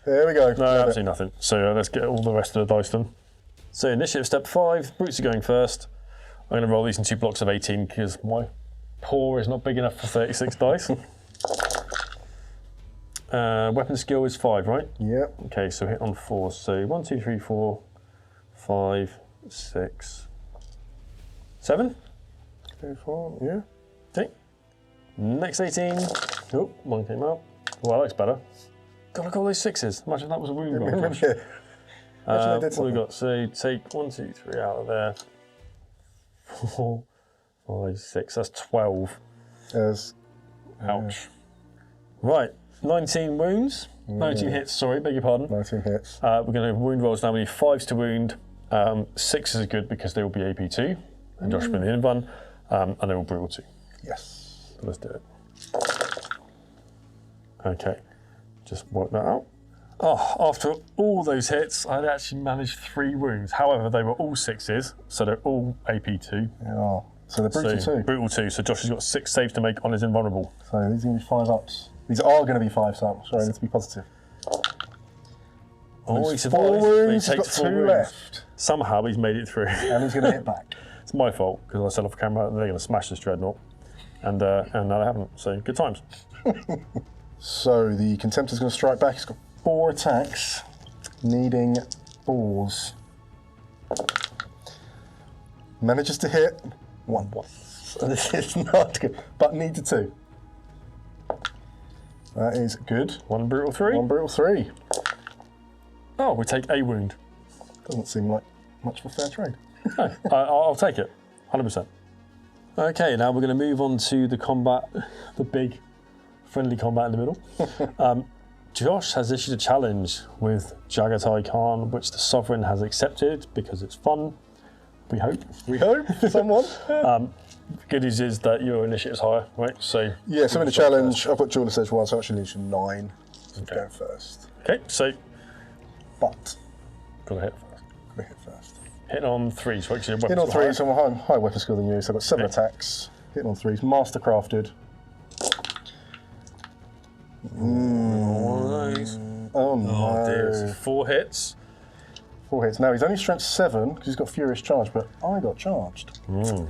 There we go. No, absolutely nothing. So let's get all the rest of the dice done. So initiative step 5, brutes are going first. I'm going to roll these in 2 blocks of 18 because my paw is not big enough for 36 dice. Weapon skill is 5, right? Yep. Okay, so hit on 4. So 1, 2, 3, 4, 5, 6, 7. 3, 4, yeah. Okay. Next 18. Oh, 1 came out. Well, that looks better. God, look at all those 6s. Imagine that was a wound roll. Actually, I did What something. we got? So take 1, 2, 3 out of there. 4, 5, 6. That's 12. Ouch. Right, 19 wounds. 19 hits, sorry, beg your pardon. 19 hits. We're going to have wound rolls now. We need 5s to wound. 6s are good because they will be AP2. And Josh will be in the end one. And they're all brutal 2. Yes. So let's do it. Okay, just work that out. Oh, after all those hits, I'd actually managed 3 wounds. However, they were all 6s, so they're all AP2. Yeah. So they're brutal So 2. brutal 2. So Josh has got 6 saves to make on his invulnerable. So these are going to be 5 ups. These are going to be 5 ups. Sorry, let's be positive. Oh, he There's survives. 4 but wounds, he he's got takes 2 4 wounds. left. Somehow he's made it through. And he's going to hit back. It's my fault because I said off camera that they're going to smash this dreadnought, and now they haven't. So good times. So the Contemptor's going to strike back. He's got 4 attacks, needing 4s. Manages to hit 1. So this is not good, but needs a 2. That is good. 1 brutal 3. 1 brutal 3. Oh, we take a wound. Doesn't seem like much of a fair trade. No, I'll take it, 100%. Okay, now we're going to move on to the combat, the big friendly combat in the middle. Josh has issued a challenge with Jagatai Khan, which the Sovereign has accepted because it's fun. We hope. We hope, someone. Good news is that your initiative's higher, right? So Yeah, so in the challenge, I've got Duelist Edge 1, so actually needs 9. Okay. Go first. Okay, so But, gotta hit first. we hit first. Hit on 3, so actually Hit on 3, so I'm high weapon skill than you, so I've got 7 attacks. Hit on 3s, mastercrafted. One of those. Oh no. Oh dear, so 4 hits. 4 hits. Now he's only strength 7 because he's got Furious Charge, but I got charged.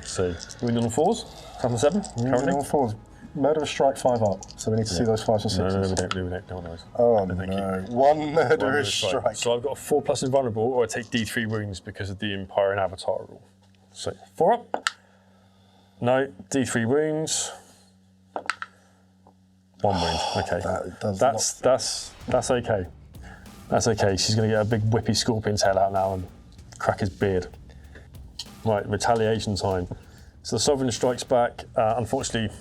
So wound on 4s, couple of 7 currently. On 4s. Murderous Strike 5 up, so we need to see those 5s and 6s. No, we don't. No one knows. Oh Thank you. no. 1 Murderous Strike. So I've got a 4+ invulnerable, or I take D3 wounds because of the Empire and Avatar rule. So 4 up. No, D3 wounds. 1 wound. Okay, that's okay. That's okay. She's going to get a big whippy scorpion tail out now and crack his beard. Right, retaliation time. So the Sovereign strikes back. Unfortunately,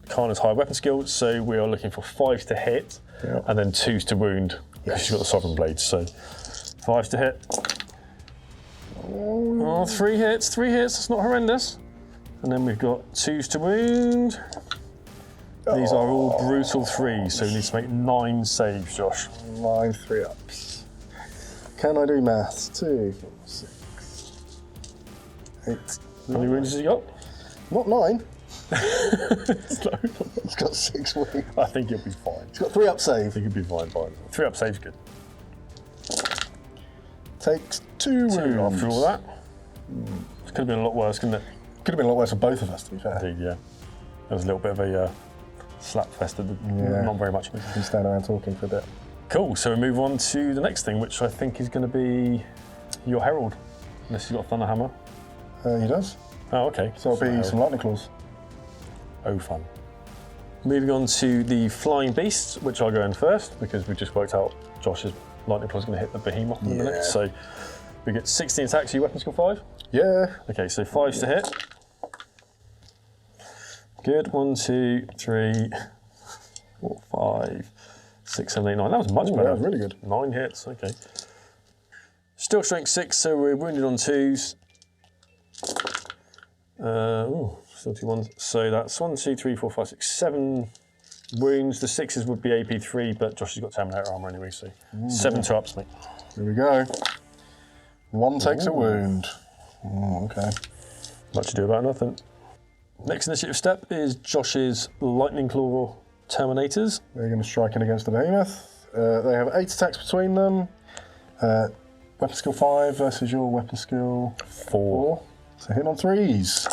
Khan has high weapon skill, so we are looking for 5 to hit and then 2s to wound. Because she's got the Sovereign blade. So 5 to hit. Oh, 3 hits. 3 hits. That's not horrendous. And then we've got 2s to wound. These are all brutal 3s, so we need to make 9 saves, Josh. 9 3-ups. Can I do maths? 2, 4, 6, 8. How many wounds has he got? Not 9. It's got 6 wounds. I think he'll be fine. It's got 3-up I save. think he'll be fine. 3-up save's good. Takes 2 wounds. After all that. It could have been a lot worse, couldn't it? Could have been a lot worse for both of us, to be fair. Indeed, yeah. There was a little bit of a slap fest, not very much. We can stand around talking for a bit. Cool, so we move on to the next thing, which I think is going to be your Herald. Unless he's got a Thunderhammer. He does. Oh, okay. So it'll be some lightning claws. Oh, fun. Moving on to the Flying Beasts, which I'll go in first, because we just worked out Josh's lightning claw is going to hit the Behemoth in a minute. So we get 16 attacks, your weapon skill 5? Yeah. Okay, so 5s to hit. Good. 1, 2, 3, 4, 5, 6, 7, 8, 9. That was much better. That was really good. 9 hits, okay. Still strength 6, so we're wounded on 2s. Still 2 1s. So that's 1, 2, 3, 4, 5, 6, 7 wounds. The 6s would be AP 3, but Josh has got Terminator armor anyway, so 7 2-ups, mate. Here we go. 1 takes a wound. Okay. Much ado about nothing. Next initiative step is Josh's Lightning Claw Terminators. They're going to strike in against the Behemoth. They have 8 attacks between them. Weapon skill 5 versus your weapon skill 4. So hit on 3s.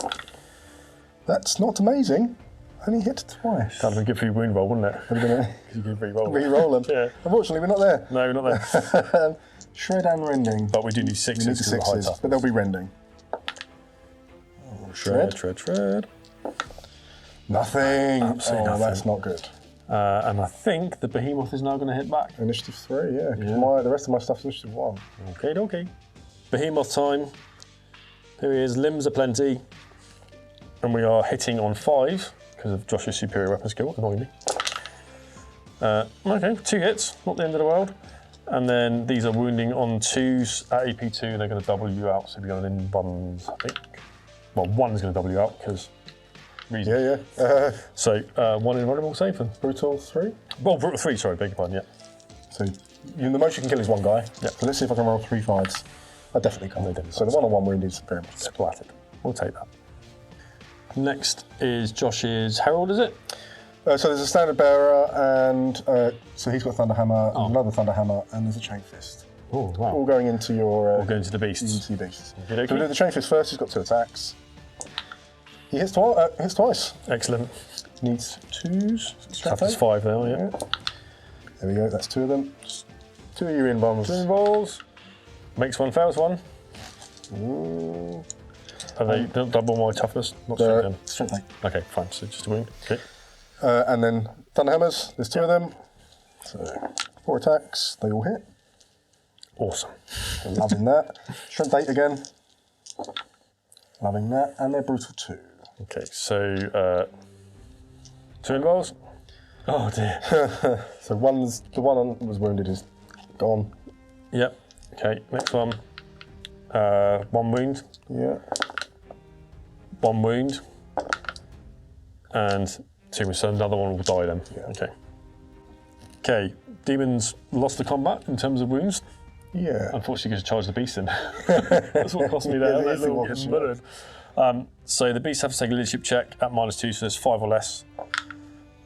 That's not amazing. Only hit twice. That'd have been good for your wound roll, wouldn't it? Would have been You could re-roll. re-roll them. Yeah. Unfortunately, we're not there. No, we're not there. Shred and rending. But we do need 6s. We need 6s, but they'll be rending. Shred. Nothing. Absolutely nothing. That's not good. And I think the Behemoth is now going to hit back. Initiative 3, yeah. The rest of my stuff's initiative 1. Okay. Behemoth time. Here he is, limbs aplenty. And we are hitting on 5 because of Josh's superior weapon skill, annoyingly. Okay, 2 hits, not the end of the world. And then these are wounding on 2s at AP2, they're going to double you out, so we're going in buns, I think. Well, 1 is going to double you out because reason. Yeah. So 1 invulnerable save then. Brutal 3? Well, brutal 3, sorry, beg your pardon, yeah. So the most you can kill is 1 guy. Yeah. So let's see if I can roll 3 5s. I definitely can't. So the 1-on-1 wound is very much Splattered. We'll take that. Next is Josh's Herald, is it? So there's a standard bearer, and so he's got Thunderhammer, another Thunderhammer, and there's a Chain Fist. Oh, wow. All going into your... We'll go into the beasts. Into the beasts. Okay. So we'll do the Chain Fist first. He's got 2 attacks. He hits twice. Excellent. Needs 2s. Tough as 5 now, yeah. There we go, that's 2 of them. Just 2 of your in-bombs. 2 involves. Makes 1, fails 1. Ooh. Are they double my toughness? Not strength then. Strength 8. Okay, fine, so just a wound. Okay. And then Thunderhammers, there's 2 of them. So 4 attacks, they all hit. Awesome. Loving that. Strength 8 again. Loving that. And they're brutal 2. Okay, so 2 involves. Oh dear. So the one was wounded is gone. Yep. Okay, next one. 1 wound. Yeah. 1 wound. And 2, so another one will die then. Yeah. Okay. Okay, Demons lost the combat in terms of wounds. Yeah. Unfortunately, because you charged the beast in. That's what cost me there. Yeah, That little getting murdered. So the beasts have to take a leadership check at -2, so there's 5 or less.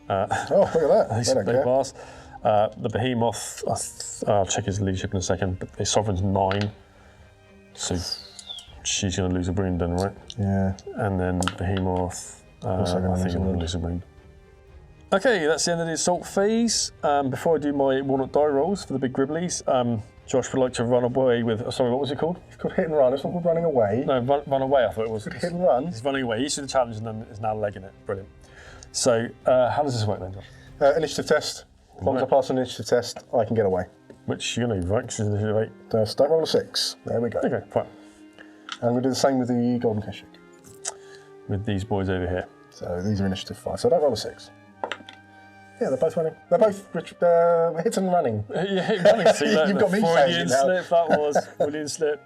Oh, look at that. They don't They care. pass. The Behemoth, I'll check his leadership in a second, but the Sovereign's 9. So she's going to lose a wound then, right? Yeah. And then Behemoth, I Also gonna think lose a I'm going wound. to lose a wound. Okay, that's the end of the assault phase. Before I do my walnut die rolls for the big gribblies, Josh would like to run away with. Sorry, what was it called? It's called hit and run. It's not called running away. No, run away. I thought it was. Hit and run. He's running away. He's the challenge and then is now legging it. Brilliant. So, how does this work then, Josh? Initiative test. As long as I pass an initiative test, I can get away. Which you're going to do, right? 'Cause it's initiative 8. Don't roll a 6. There we go. Okay, fine. And we'll do the same with the golden Keshik. With these boys over here. So these are initiative 5. So don't roll a 6. Yeah, they're both running. They're both hit and running. Yeah, running. See that? You've got me saying Freudian it now. slip, that was. Freudian slip.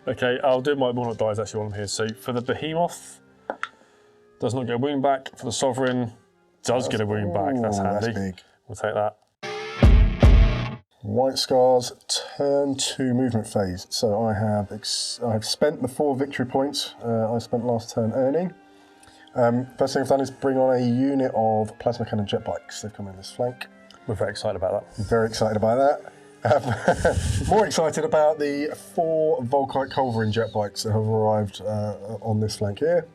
Okay, I'll do my Monarch dice actually while I'm here. So for the Behemoth, does not get a wound back. For the Sovereign, does get a wound back. That's handy. That's big. We'll take that. White Scars, turn 2 movement phase. So I have spent the 4 victory points I spent last turn earning. First thing I've done is bring on a unit of plasma cannon jet bikes. They've come in this flank. We're very excited about that. I'm very excited about that. More excited about the 4 Volkite Culverin jet bikes that have arrived on this flank here.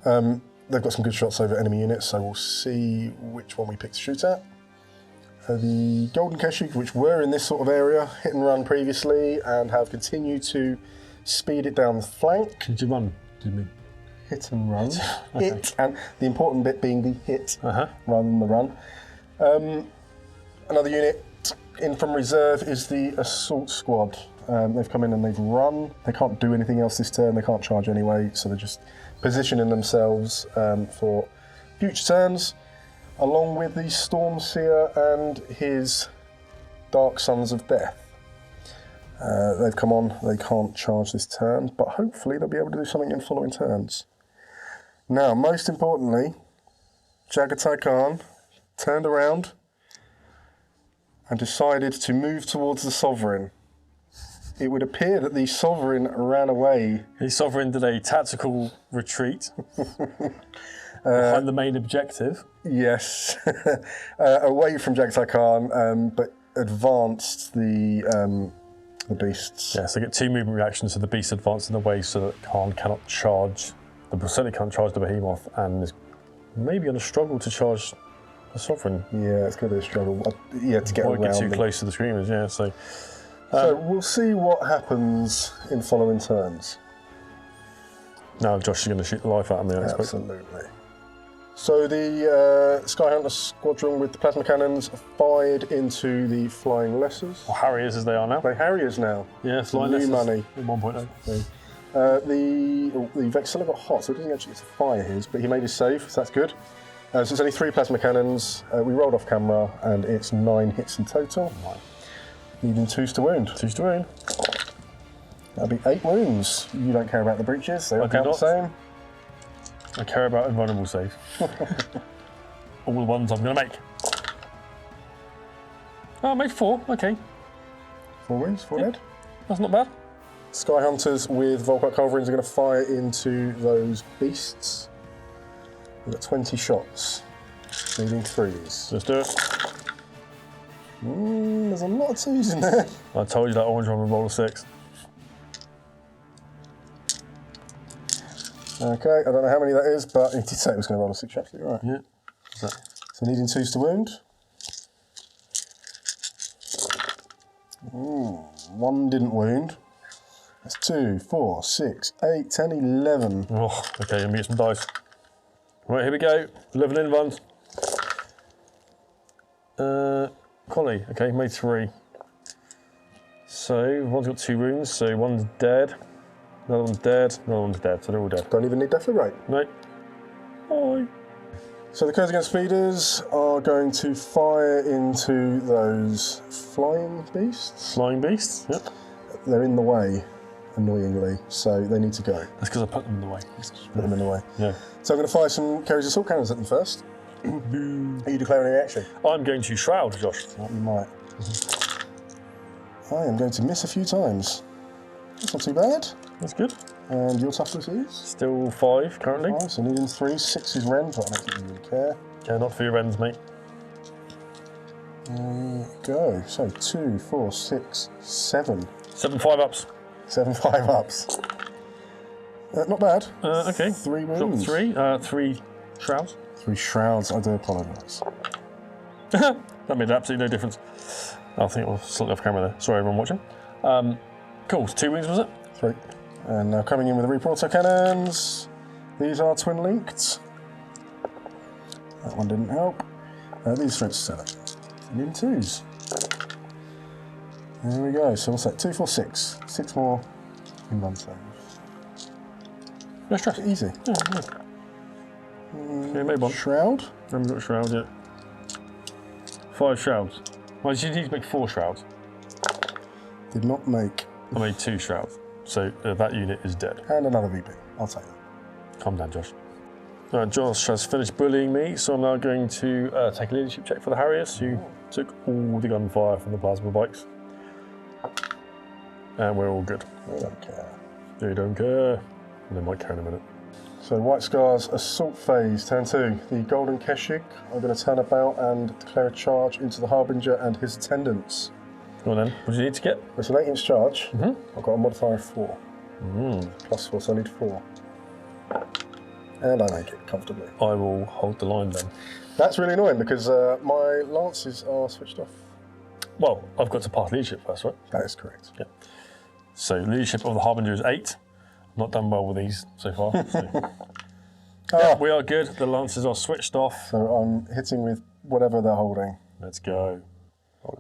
They've got some good shots over enemy units, so we'll see which one we pick to shoot at. The Golden Keshik, which were in this sort of area, hit and run previously, and have continued to speed it down the flank. Did you run? Did you Hit and run. Okay. Hit, and the important bit being the hit rather than the run. Another unit in from reserve is the Assault Squad. They've come in and they've run. They can't do anything else this turn. They can't charge anyway, so they're just positioning themselves for future turns, along with the Stormseer and his Dark Sons of Death. They've come on. They can't charge this turn, but hopefully they'll be able to do something in following turns. Now, most importantly, Jagatai Khan turned around and decided to move towards the Sovereign. It would appear that the Sovereign ran away. The Sovereign did a tactical retreat behind the main objective. Yes, away from Jagatai Khan, but advanced the beasts. Yes, they get 2 movement reactions, so the beast advances in the way so that Khan cannot charge. Certainly can't charge the Behemoth, and is maybe going to struggle to charge the Sovereign. Yeah, it's going to be a struggle. Yeah, to get Might around. get too them. close to the Screamers, yeah. So We'll see what happens in following turns. now Josh is going to shoot the life out of me, I expect. Absolutely. So the Skyhunter Squadron with the plasma cannons fired into the Flying Lessers. Or Harriers as they are now. They're Harriers now. Yeah, Flying New Lessers. money. In 1.0. The Vexilla got hot, so it doesn't actually get to fire his, but he made his save, so that's good. So it's only 3 plasma cannons. We rolled off camera, and it's 9 hits in total. Needing 2s to wound. 2s to wound. That'll be 8 wounds. You don't care about the breaches, they all do count the not. same. I care about invulnerable save. All the ones I'm going to make. Oh, I made 4, okay. 4 wounds, 4 dead. That's not bad. Sky Hunters with Volkite Culverins are going to fire into those beasts. We've got 20 shots, needing 3s. Let's do it. There's a lot of 2s in there. I told you that orange one would roll a 6. Okay, I don't know how many that is, but it did say it was going to roll a 6, absolutely right. Yeah. What's that? So needing 2s to wound. 1 didn't wound. That's 2, 4, 6, 8, 10, 11. Oh, okay, let me get some dice. Right, here we go. 11 in ones. Collie, okay, made 3. So, one's got 2 wounds, so one's dead. Another one's dead, another one's dead, so they're all dead. Don't even need death rate. No. Bye. So the Kurgan Speeders are going to fire into those flying beasts. Flying beasts, yep. They're in the way, annoyingly, so they need to go. That's because I put them in the way. Put them in the way. Yeah. So I'm going to fire some Kerry's Assault Cannons at them first. Are you declaring any action? I'm going to Shroud, Josh. You might. I am going to miss a few times. That's not too bad. That's good. And your toughness is? Still 5 currently. 5, so needing 3. 6 is Ren, but I don't think you really care. Yeah, not for your ends, mate. Go. So 2, 4, 6, 7. 7 5-ups. 7 5-ups. Not bad. Okay. 3 Got wounds. 3. 3 Shrouds. 3 shrouds, I do apologise. That made absolutely no difference. I think we're slightly off camera there. Sorry, everyone watching. Cool. 2 wounds, was it? 3. And now coming in with the Reaper autocannons. These are twin linked. That one didn't help. These strengths 7. And in 2s. There we go. So what's that? 2, 4, 6. 6 more in 1 save. No stress. Easy. Yeah, maybe one. Shroud. I haven't got a shroud yet. 5 shrouds. Well, you need to make 4 shrouds. Did not make. I made 2 shrouds. So that unit is dead. And another VP. I'll take that. Calm down, Josh. Right, Josh has finished bullying me, so I'm now going to take a leadership check for the Harriers, who took all the gunfire from the plasma bikes. And we're all good. They don't care. They don't care. And they might care in a minute. So White Scars Assault Phase, turn 2. The Golden Keshik are going to turn about and declare a charge into the Harbinger and his attendants. Go on then. What do you need to get? It's an 8-inch charge. I've got a modifier of 4. +4, so I need 4. And I make it comfortably. I will hold the line then. That's really annoying because my lances are switched off. Well, I've got to pass leadership first, right? That is correct. Yeah. So leadership of the Harbinger is 8. Not done well with these so far. So. Yeah, we are good. The lances are switched off. So I'm hitting with whatever they're holding. Let's go.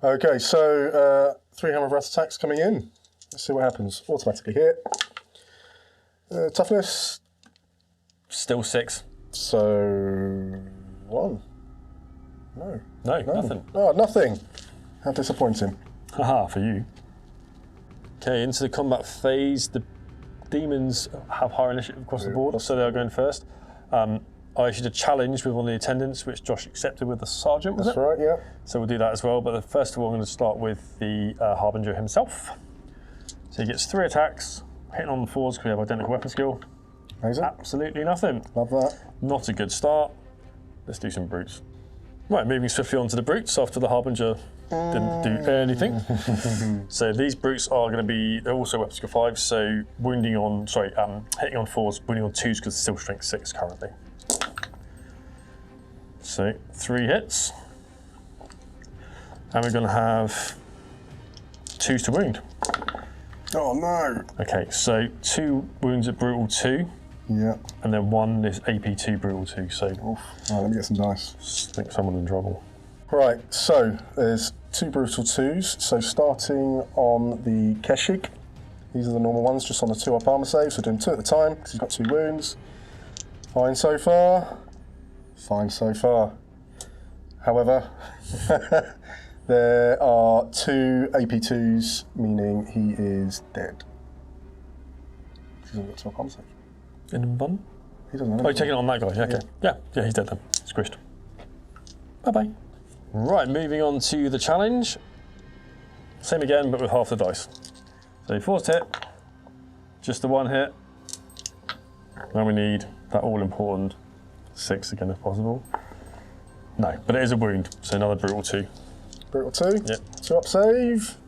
Okay, so 3 Hammer of Wrath attacks coming in. Let's see what happens. Automatically hit. Toughness. Still 6. So 1. No. No, None. nothing. Oh, nothing. How disappointing. Haha, for you. Okay, into the combat phase. The Demons have higher initiative across the board, so they are going first. I issued a challenge with one of the attendants, which Josh accepted with the Sergeant, was That's it? right, yeah. So we'll do that as well, but first of all I'm going to start with the Harbinger himself. So he gets 3 attacks, hitting on the 4s because we have identical weapon skill. Amazing. Absolutely nothing. Love that. Not a good start. Let's do some brutes. Right, moving swiftly on to the brutes after the Harbinger didn't do anything. So these brutes are going to be, they're also weapon skill 5, so hitting on 4s, wounding on 2s because it's still strength 6 currently. So 3 hits. And we're going to have 2s to wound. Oh no. Okay, so 2 wounds at brutal 2. Yeah. And then 1 is AP2 brutal 2, so Oof. Right, let me get some dice. I think someone's in trouble. Right, so there's 2 brutal 2s. So starting on the Keshik, these are the normal ones, just on the 2 up armor save. So doing 2 at a time because he's got 2 wounds. Fine so far. Fine so far. However, there are 2 AP2s, meaning he is dead. He hasn't got 2 up armor save. In one? He doesn't have Oh, you're taking it on that guy, okay. Yeah, he's dead then. Squished. Bye-bye. Right, moving on to the challenge. Same again, but with half the dice. So 4th hit, just the 1 hit. Now we need that all-important 6 again if possible. No, but it is a wound, so another brutal 2. Brutal 2? Yep. 2 up save.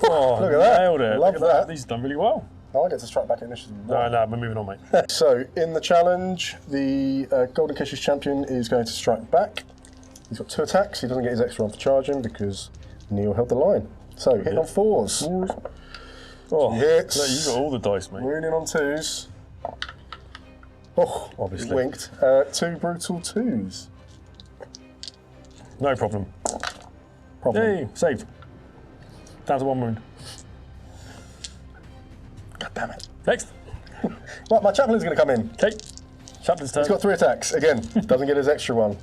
Oh, look at that. Nailed it. Love Look at that. These have done really well. Oh, I get to strike back at initiative. No, we're moving on, mate. So, in the challenge, the Golden Keshik champion is going to strike back. He's got 2 attacks. He doesn't get his extra one for charging because Neil held the line. So, hitting on 4s. Oh, hits. Look, you got all the dice, mate. Wounding on 2s. Oh, Obviously. Winked. 2 brutal 2s. No problem. Yay, saved. Down to 1 wound. God damn it. Next. Right, my chaplain's going to come in. Okay. Chaplain's turn. He's got 3 attacks. Again, doesn't get his extra one.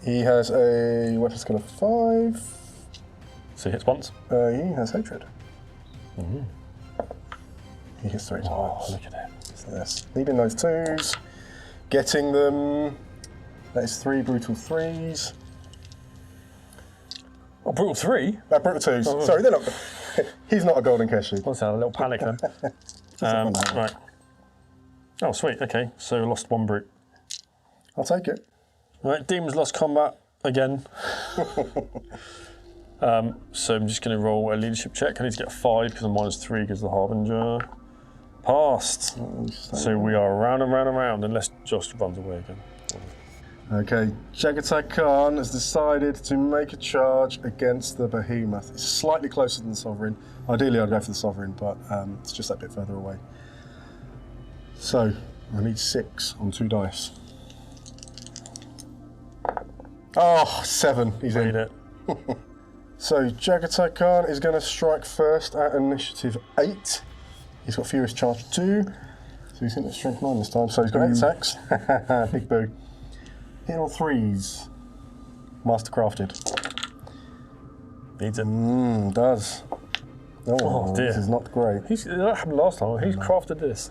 He has a weapon skill of 5. So he hits once. He has hatred. He hits 3 times. Oh, look at it. Yes. Leading those 2s. Getting them. That is 3 brutal 3s. Oh, brutal 3? Brutal 2s. Oh. Sorry, they're not. He's not a Golden Keshik. What's that? A little panic then. Right. Oh, sweet. Okay. So we lost 1 brute. I'll take it. Right. Demons lost combat again. So I'm just going to roll a leadership check. I need to get 5 because I'm -3 because of the Harbinger. Passed. So we are round and round and round unless Josh runs away again. Okay, Jagatai Khan has decided to make a charge against the Behemoth. It's slightly closer than the Sovereign. Ideally, I'd go for the Sovereign, but it's just that bit further away. So, I need 6 on 2 dice. Oh, 7. He's in it. So, Jagatai Khan is going to strike first at initiative 8. He's got Furious Charge 2. So he's hitting at strength 9 this time. So he's got 8 attacks. Big boo. Hit on 3s. Mastercrafted. Needs it. Does. Oh dear. This is not great. That happened last time. He's crafted this.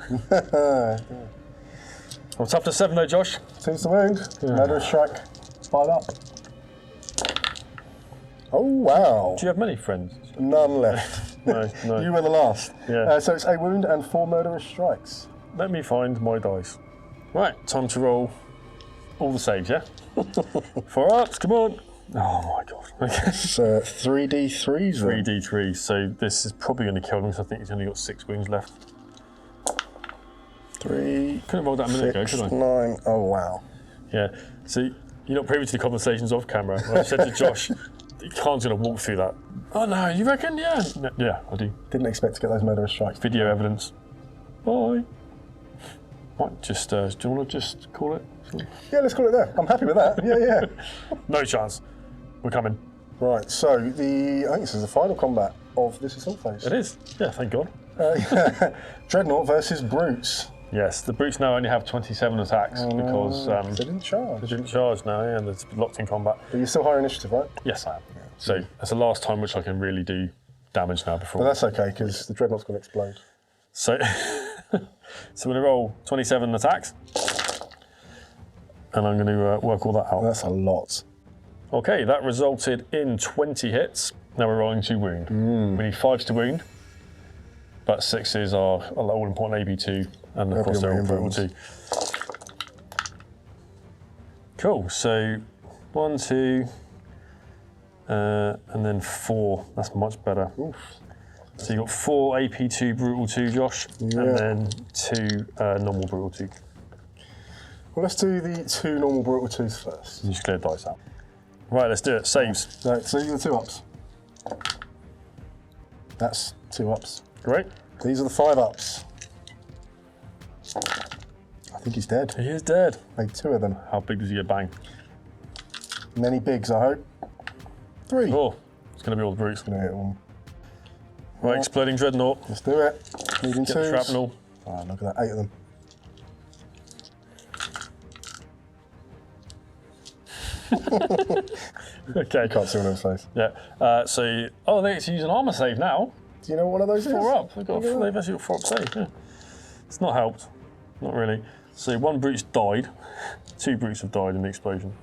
What's after 7 though, Josh? Seems to wound. Murderous strike. 5 up. Oh wow. Do you have many friends? None left. No. You were the last. Yeah. So it's a wound and 4 murderous strikes. Let me find my dice. Right, time to roll all the saves, yeah? 4 ups, come on. Oh my god. Okay. It's 3d3s then. 3d3, so this is probably going to kill him because I think he's only got 6 wounds left. 3. Couldn't have rolled that a minute ago, could I? 9. Oh wow. Yeah, so you're not privy to the conversations off camera. I said to Josh, Khan's going to walk through that. Oh no, you reckon? Yeah. Yeah, I do. Didn't expect to get those murderous strikes. Video evidence. Bye. Right, just, do you want to just call it? Yeah, let's call it there. I'm happy with that. Yeah. No chance. We're coming. Right, so I think this is the final combat of this assault phase. It is. Yeah, thank God. Dreadnought versus Brutes. Yes, the Brutes now only have 27 attacks because they didn't charge. They didn't charge now, yeah, and it's locked in combat. But you're still higher initiative, right? Yes, I am. Yeah. So that's the last time which I can really do damage now before. But that's okay, because the Dreadnought's going to explode. So, so I'm going to roll 27 attacks, and I'm going to work all that out. That's a lot. Okay, that resulted in 20 hits. Now we're rolling 2 wound. We need 5s to wound, but 6s are all important AB2, and of course they're all brutal too. Cool, so 1, 2, and then 4. That's much better. Oof. So you got 4 AP2 brutal 2, Josh, and then 2 normal brutal 2. Well, let's do the 2 normal brutal 2s first. You just clear dice out. Right, let's do it. Saves. Right, so these are the 2 ups. That's 2 ups. Great. These are the 5 ups. I think he's dead. He is dead. Made 2 of them. How big does he get bang? Many bigs, I hope. 3. Oh, it's going to be all the brutes. Gonna hit one. Right, exploding dreadnought. Let's do it. Needing 2s. Shrapnel. Oh, look at that, 8 of them. Okay. You can't see one of those face. Yeah. So, they get to use an armor save now. Do you know what one of those is? 4 up. They've actually got 4 up save. Yeah. It's not helped. Not really. So 1 brute's died. 2 brutes have died in the explosion.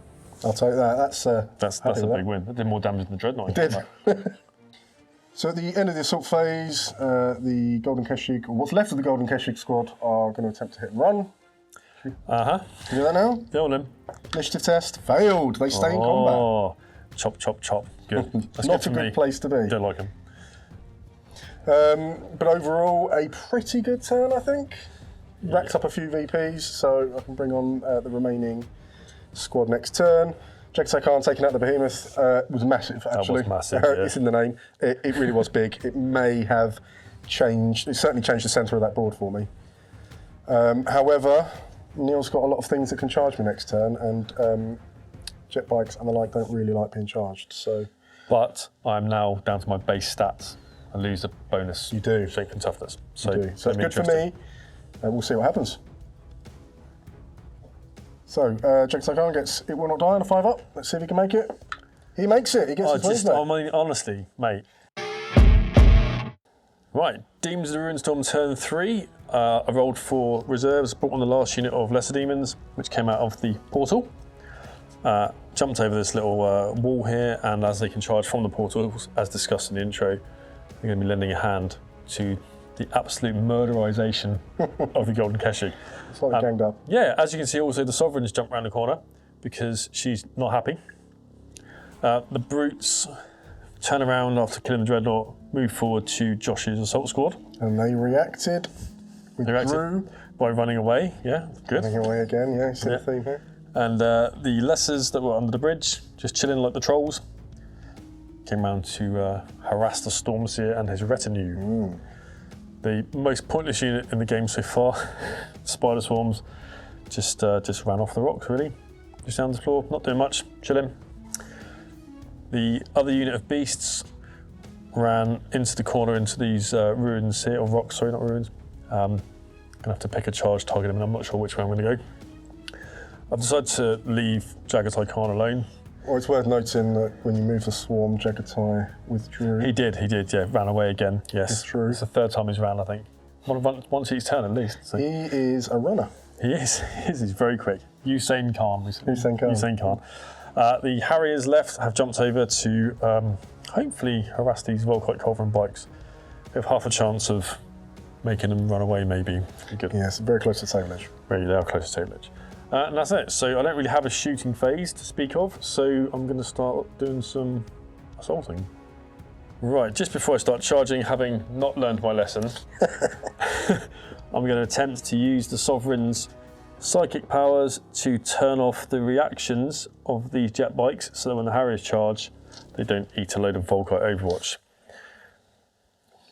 I'll take that. That's a big win. That did more damage than the dreadnought. It did. So at the end of the assault phase, the Golden Keshik, or what's left of the Golden Keshik squad, are going to attempt to hit and run. Can you do that now? Go on then. Initiative test failed. They stay in combat. Oh, chop, chop, chop. Good. That's Not good a for good me. place to be. Don't like him. But overall, a pretty good turn, I think. Racked up a few VPs, so I can bring on the remaining squad next turn. Jagatai Khan taking out the Behemoth was massive, actually. That was massive, yeah. It's in the name. It really was big. It may have changed, it certainly changed the centre of that board for me. However, Neil's got a lot of things that can charge me next turn, and jet bikes and the like don't really like being charged, so... But I'm now down to my base stats. I lose a bonus. You do. Strength and toughness. So it's good for me. We'll see what happens. So, Jagatai Khan gets It Will Not Die on a 5 up. Let's see if he can make it. He makes it. He gets his wins back. Honestly, mate. Right, Demons of the Ruinstorm turn 3. I rolled 4 reserves, brought on the last unit of Lesser Demons, which came out of the portal. Jumped over this little wall here, and as they can charge from the portals, as discussed in the intro, they're going to be lending a hand to the absolute murderization of the Golden Keshik. It's like ganged up. Yeah, as you can see, also the Sovereign's jumped around the corner because she's not happy. The Brutes turn around after killing the Dreadnought, move forward to Josh's assault squad. And they reacted. They reacted by running away, yeah, good. Running away again, yeah, see the theme here. And the lessers that were under the bridge, just chilling like the trolls, came round to harass the Stormseer and his retinue. The most pointless unit in the game so far, Spider Swarms, just ran off the rocks really. Just down the floor, not doing much, chilling. The other unit of beasts ran into the corner into these ruins here, or rocks, sorry, not ruins. Gonna have to pick a charge, target them, and I'm not sure which way I'm gonna go. I've decided to leave Jagatai Khan alone. Well, it's worth noting that when you move the swarm, Jagatai withdrew. He did, yeah, ran away again, yes. It's true. It's the third time he's ran, I think. Once each turn at least. So. He is a runner. He is, he's very quick. Usain Khan. Usain Khan. The Harriers left have jumped over to hopefully harass these Volkite Culverin bikes. We have half a chance of making them run away, maybe. Good. Yes, very close to table edge. Very, they are close to table edge. And that's it. So I don't really have a shooting phase to speak of, so I'm going to start doing some assaulting. Right, just before I start charging, having not learned my lesson, I'm going to attempt to use the Sovereign's psychic powers to turn off the reactions of these jet bikes so that when the Harriers charge, they don't eat a load of Volkite Overwatch.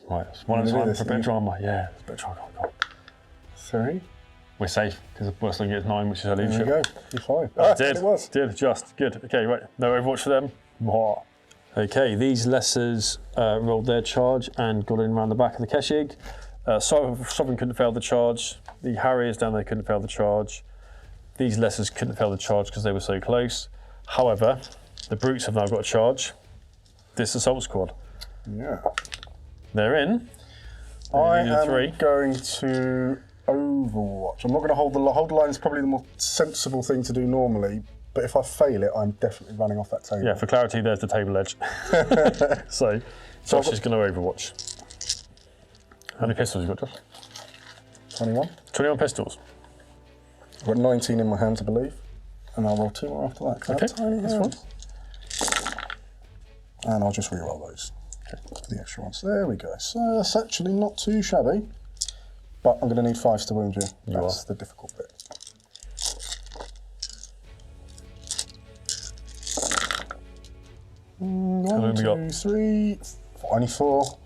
Right, it's one at a time for a bit of drama. Yeah, it's a bit of drama. Go on. 3. We're safe because the worst thing is 9, which is our leadership. There you go, you're fine. Did, just good. Okay, right, no Overwatch for them. Mwah. Okay, these lessers rolled their charge and got in around the back of the Keshig. Sovereign couldn't fail the charge. The Harriers down there couldn't fail the charge. These lessers couldn't fail the charge because they were so close. However, the brutes have now got a charge. This assault squad. Yeah. They're in. I am going to Overwatch. I'm not going to hold the line. Is probably the more sensible thing to do normally. But if I fail it, I'm definitely running off that table. Yeah, for clarity, there's the table edge. So Josh is going to Overwatch. How many pistols have you got, Josh? 21. 21 pistols. I've got 19 in my hand, I believe. And I'll roll 2 more after that. Okay, that's fine. And I'll just re-roll those. Okay. The extra ones. There we go. So that's actually not too shabby. But I'm going to need 5s to wound you. That's the difficult bit. One, two, 3. Only 4.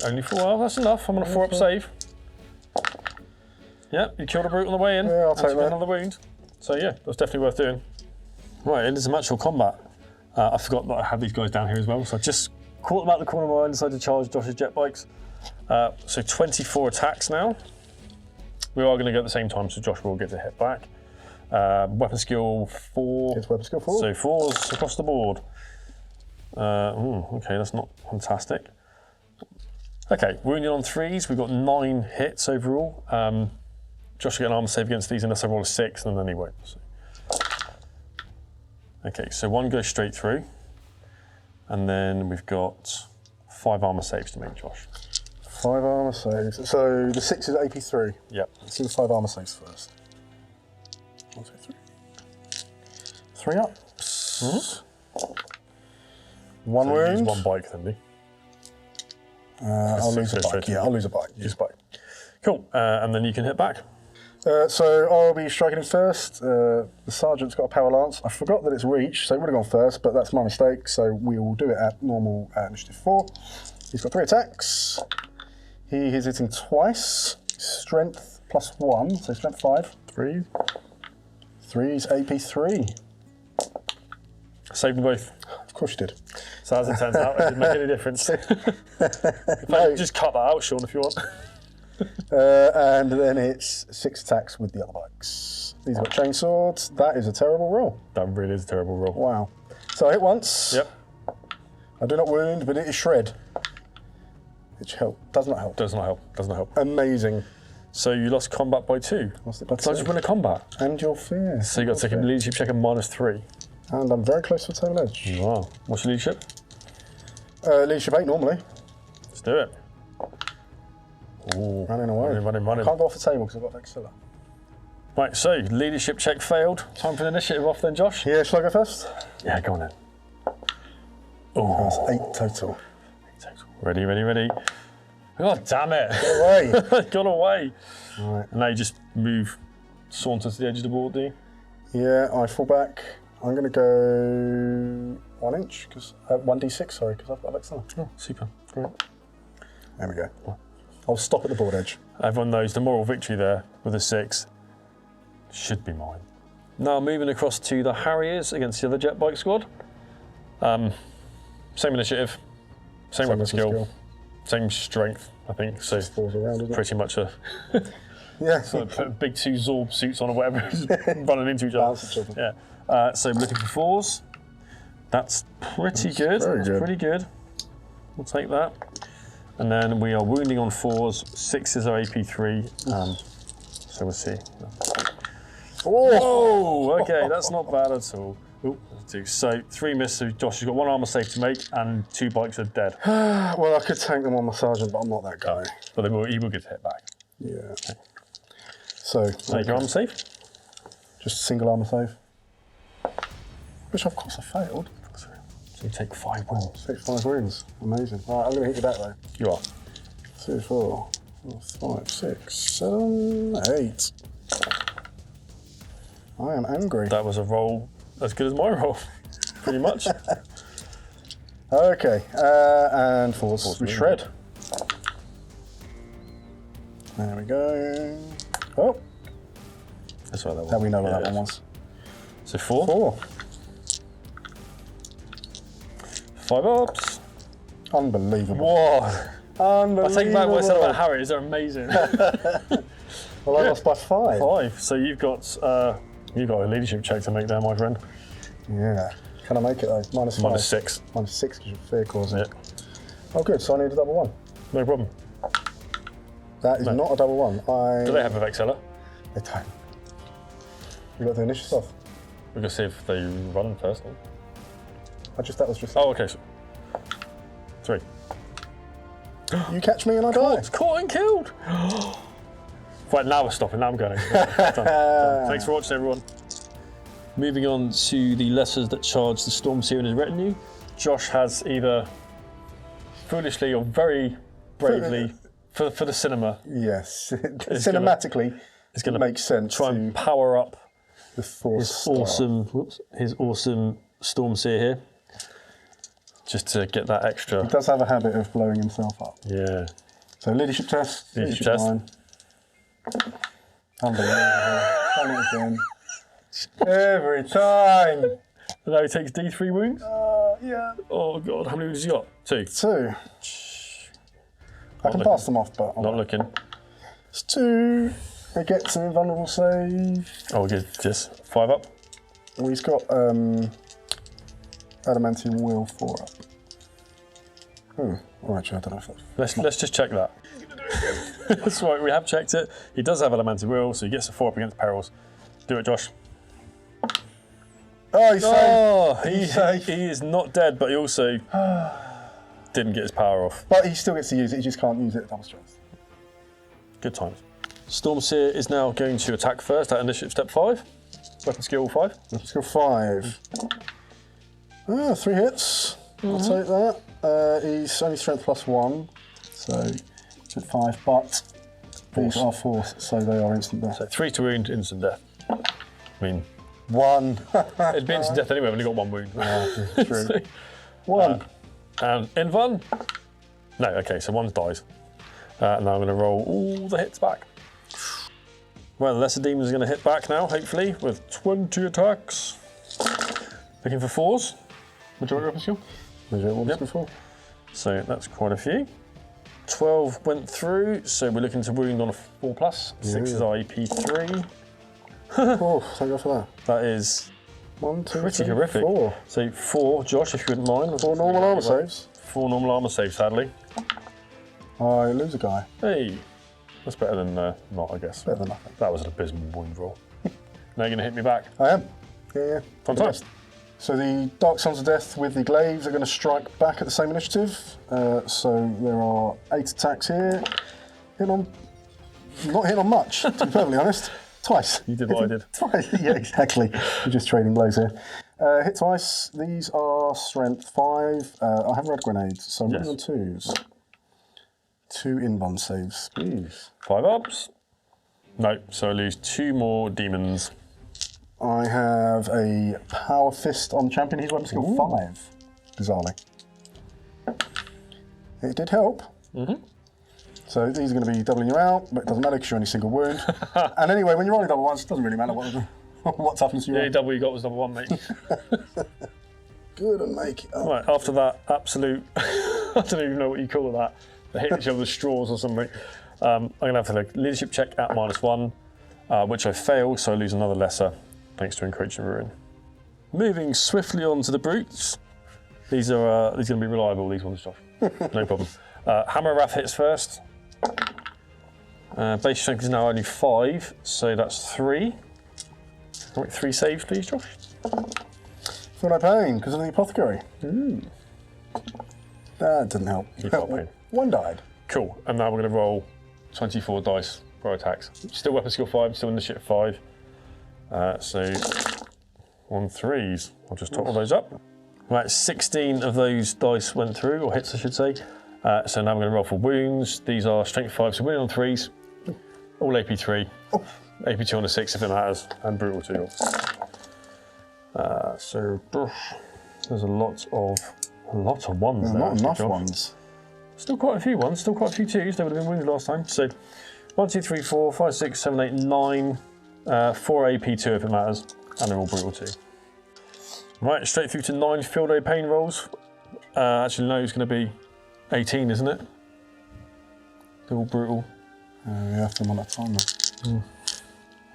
Only 4. Well, that's enough. I'm on a 4-up save. Yeah, you killed a brute on the way in. Yeah, I'll take that. Another wound. So yeah, that's definitely worth doing. Right, into some actual combat. I forgot that I had these guys down here as well, so I just caught them out the corner of my eye and decided to charge Josh's jet bikes. So 24 attacks now. We are going to go at the same time, so Josh will get to hit back. Weapon skill 4. It's weapon skill 4. So 4s across the board. Okay, that's not fantastic. Okay, wounded on 3s. We've got 9 hits overall. Josh will get an armor save against these unless I roll a 6, and then he won't. So. Okay, so 1 goes straight through. And then we've got 5 armor saves to make, Josh. 5 armor saves. So the 6 is AP3. Yep. Let's do the 5 armor saves first. 1, 2, 3. 3 ups. Mm-hmm. 1 so wound. Use 1 bike then, do I'll lose a bike. Yeah, I'll lose a bike. Use a bike. Cool. And then you can hit back. So I'll be striking him first. The sergeant's got a power lance. I forgot that it's reach, so he would have gone first, but that's my mistake. So we will do it at normal initiative 4. He's got 3 attacks. He is hitting twice. Strength +1, so strength 5. 3. 3's AP3. Saved them both. Of course you did. So as it turns out, it didn't make any difference. No. Just cut that out, Sean, if you want. And then it's 6 attacks with the other bikes. These got chainswords. That is a terrible roll. That really is a terrible roll. Wow. So I hit once. Yep. I do not wound, but it is shred. Which does not help. Does not help. Does not help. Amazing. So you lost combat by 2. Lost it by 2. So I just win a combat. And your fear. So you got to take a leadership check of -3. And I'm very close to the table edge. You are. What's your leadership? Leadership 8 normally. Let's do it. Ooh, running away. Running. Can't go off the table because I've got Vexilla. Right, so leadership check failed. Time for the initiative off then, Josh? Yeah, shall I go first? Yeah, go on then. Oh, that's 8 total. 8 total. Ready. God damn it. Get away. Got away. Right. And now you just saunter to the edge of the board, do you? Yeah, I fall back. I'm going to go 1 inch, because 1d6, sorry, because I've got Vexilla. Oh, super. Great. There we go. I'll stop at the board edge. Everyone knows the moral victory there with a 6 should be mine. Now moving across to the Harriers against the other jet bike squad. Same initiative, same weapon skill, same strength, I think. So Falls around, isn't it? pretty much a Yeah. so put big 2 Zorb suits on or whatever, just running into each other. Yeah. So we're looking for 4s. That's pretty good. That's pretty good. We'll take that. And then we are wounding on 4s. 6s are AP3. So we'll see. Oh, okay, that's not bad at all. Ooh, 2. So 3 misses. So Josh has got 1 armor save to make, and 2 bikes are dead. Well, I could tank them on my sergeant, but I'm not that guy. But he will get hit back. Yeah. So, Make your armor save. just a single armor save. Which, of course, I failed. So you take 5 wounds. 5 wounds. Amazing. Right, I'm going to hit you back, though. You are. 2, 4, 5, 6, 7, 8. I am angry. That was a roll as good as my roll, pretty much. Okay, and 4s. We shred. There we go. Oh, That's right, that one. now we know what that one was. So 4. 4. 5 ups. Unbelievable. Whoa. Unbelievable. I take back what I said about Harriers, they're amazing. Well, I lost by 5. 5. So you've got a leadership check to make there, my friend. Yeah. Can I make it though? -5. -6. -6 because you're fear causing. Yeah. Oh, good. So I need a double 1. No problem. That is not a double 1. Do they have a Vexilla? They don't. You got the initial stuff. We're going to see if they run first. Then. That was just. Oh, okay. So 3. You catch me and I die. Caught and killed. Right, now we're stopping. Now I'm going. Done. Thanks for watching, everyone. Moving on to the lessers that charge the Stormseer and his retinue. Josh has either foolishly or very bravely, for the cinema, Yes. Cinematically, it's going to make sense. try and power up the Force his awesome Stormseer here. Just to get that extra. He does have a habit of blowing himself up. Yeah. So leadership test. Leadership test. 9. Unbelievable. Done it again. Every time. And now he takes D3 wounds. Yeah. Oh god, how many wounds has he got? 2. 2. I can pass them off, but Not looking. It's 2. He gets an invulnerable save. Oh, good. Just 5 up. Well, he's got Adamantium Will 4 up. Well, actually, I don't know if that's... Let's just check that. That's right, we have checked it. He does have Elemental Will, so he gets a 4 up against perils. Do it, Josh. Oh, he's Oh, safe. he is not dead, but he also didn't get his power off. But he still gets to use it, he just can't use it at double strength. Good times. Stormseer is now going to attack first at initiative step 5. Weapon skill 5. Skill 5. 3 hits. I'll take that. He's only strength +1, so it's at 5, but these are force, so they are instant death. So 3 to wound, instant death. I mean, 1. it'd be instant death anyway when he got 1 wound. Yeah, true. 1. And Invan? No, okay, so 1 dies. Now I'm going to roll all the hits back. Well, the Lesser Demons are going to hit back now, hopefully, with 20 attacks. Looking for 4s. Majority weapon skill. Before. So that's quite a few. 12 went through, so we're looking to wound on a 4+. 6 is IP3. Oh, thank God for that. That is 1, 2, pretty 3, horrific. 4. So 4, Josh, if you wouldn't mind. 4 normal armor saves. 4 normal armor saves, sadly. I lose a guy. Hey, that's better than not, I guess. Better than nothing. That was an abysmal wound roll. Now you're going to hit me back. I am. Yeah. Fun times. So the Dark Sons of Death with the glaives are going to strike back at the same initiative. So there are 8 attacks here. Not hitting on much, to be perfectly honest. Twice. You did what I did. Twice. Yeah, exactly. We're just trading blows here. Hit twice. These are strength 5. I have red grenades, so I'm Yes. on 2s. 2 invuln saves. Jeez. 5 ups. No, so I lose 2 more demons. I have a Power Fist on the champion. He's weapon skill 5, bizarrely. It did help. So these are going to be doubling you out, but it doesn't matter because you're only single wound. And anyway, when you're rolling double ones, it doesn't really matter what toughness you The are. only double you got was number 1, mate. Good and make it up. Right, after that absolute, I don't even know what you call that. They hit each other with straws or something. I'm going to have to take a leadership check at -1, which I fail, so I lose another lesser, thanks to Encroaching Ruin. Moving swiftly on to the brutes. These are going to be reliable, these ones, Josh. No problem. Hammer Wrath hits first. Base strength is now only 5, so that's 3. Right, 3 saves, please, Josh. Feel no pain because of the apothecary. That didn't help. You felt pain. 1 died. Cool, and now we're going to roll 24 dice for our attacks. Still weapon skill 5, still initiative 5. So 1 3s. I'll just total those up. Right, 16 of those dice went through, or hits I should say. So now we're going to roll for wounds. These are strength 5, so winning on 3s. All AP 3. AP 2 on a 6 if it matters, and brutal 2. So there's a lot of ones there. Not enough ones. Still quite a few ones, still quite a few 2s. They would have been wounded last time. So 1, 2, 3, 4, 5, 6, 7, 8, 9. 4 AP 2 if it matters, and they're all brutal 2. Right, straight through to 9 field day pain rolls. Actually, no, it's going to be 18, isn't it? They're all brutal. Yeah, them on that timer.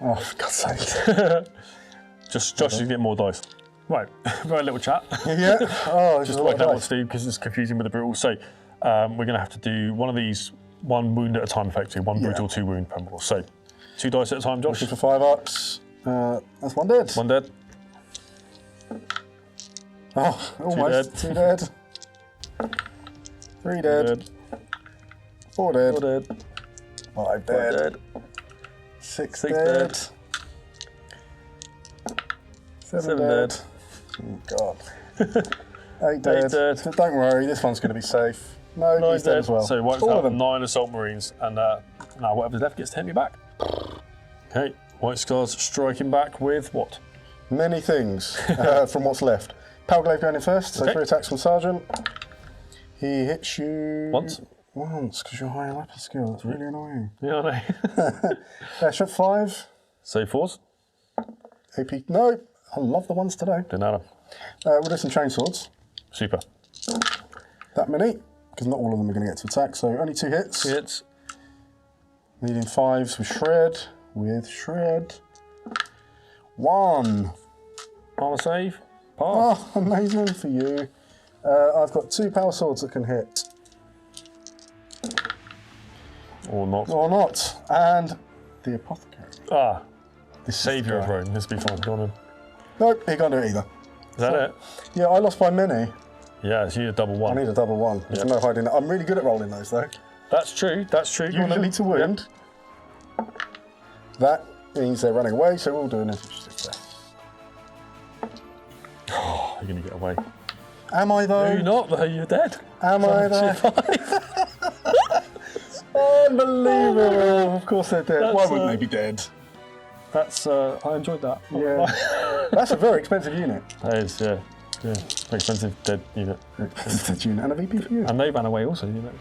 Oh, for God's sake. Josh should get more dice. Right, very little chat. Yeah. Oh, Just working out what to do because it's confusing with the brutal. So we're going to have to do one of these, 1 wound at a time effectively, 1 brutal, 2 wound per more. So 2 dice at a time, Josh. Looking for 5 ups. That's 1 dead. 1 dead. Oh, almost. 2 dead. 3 dead. 4 dead. 4 dead. 5 5 dead. dead. 6 6 dead. 7 7 dead. dead. Oh, God. 8 dead. 8 dead. Don't worry, this one's going to be safe. No, 9 he's dead as well. So he wipes All of out them. 9 assault marines, and now whatever's left gets to hit me back. Okay, White Scars striking back with what? Many things from what's left. Power Glaive going in first, so Okay. 3 attacks from Sergeant. He hits you... Once? Once, because you're higher weapon skill. That's really annoying. Yeah, I know. Strength 5. So 4s? AP... No, I love the ones today. Didn't matter. We'll do some Chainswords. Super. That many, because not all of them are going to get to attack, so only 2 hits. Hits. Needing 5s with Shred. With Shred. 1. Armor save. Pass. Oh, amazing for you. I've got 2 Power Swords that can hit. Or not. Or not. And the Apothecary. Ah, This Saviour is of Rome. This will be fine. Go on then. Nope, he can't do it either. Is that it? Yeah, I lost by many. Yeah, so you need a double I 1. need a double 1. There's no hiding that. I'm really good at rolling those though. That's true, that's true. Go on Usually then. to wound. That means they're running away, so we'll do an initiative test. Oh, you're going to get away. Am I though? No, you're not, though. You're dead. Am I though? Unbelievable. Of course they're dead. Why wouldn't they be dead? That's, I enjoyed that. Yeah. That's a very expensive unit. That is, yeah. Yeah, very expensive dead unit. Dead unit and a VP for you. And they ran away also, you know.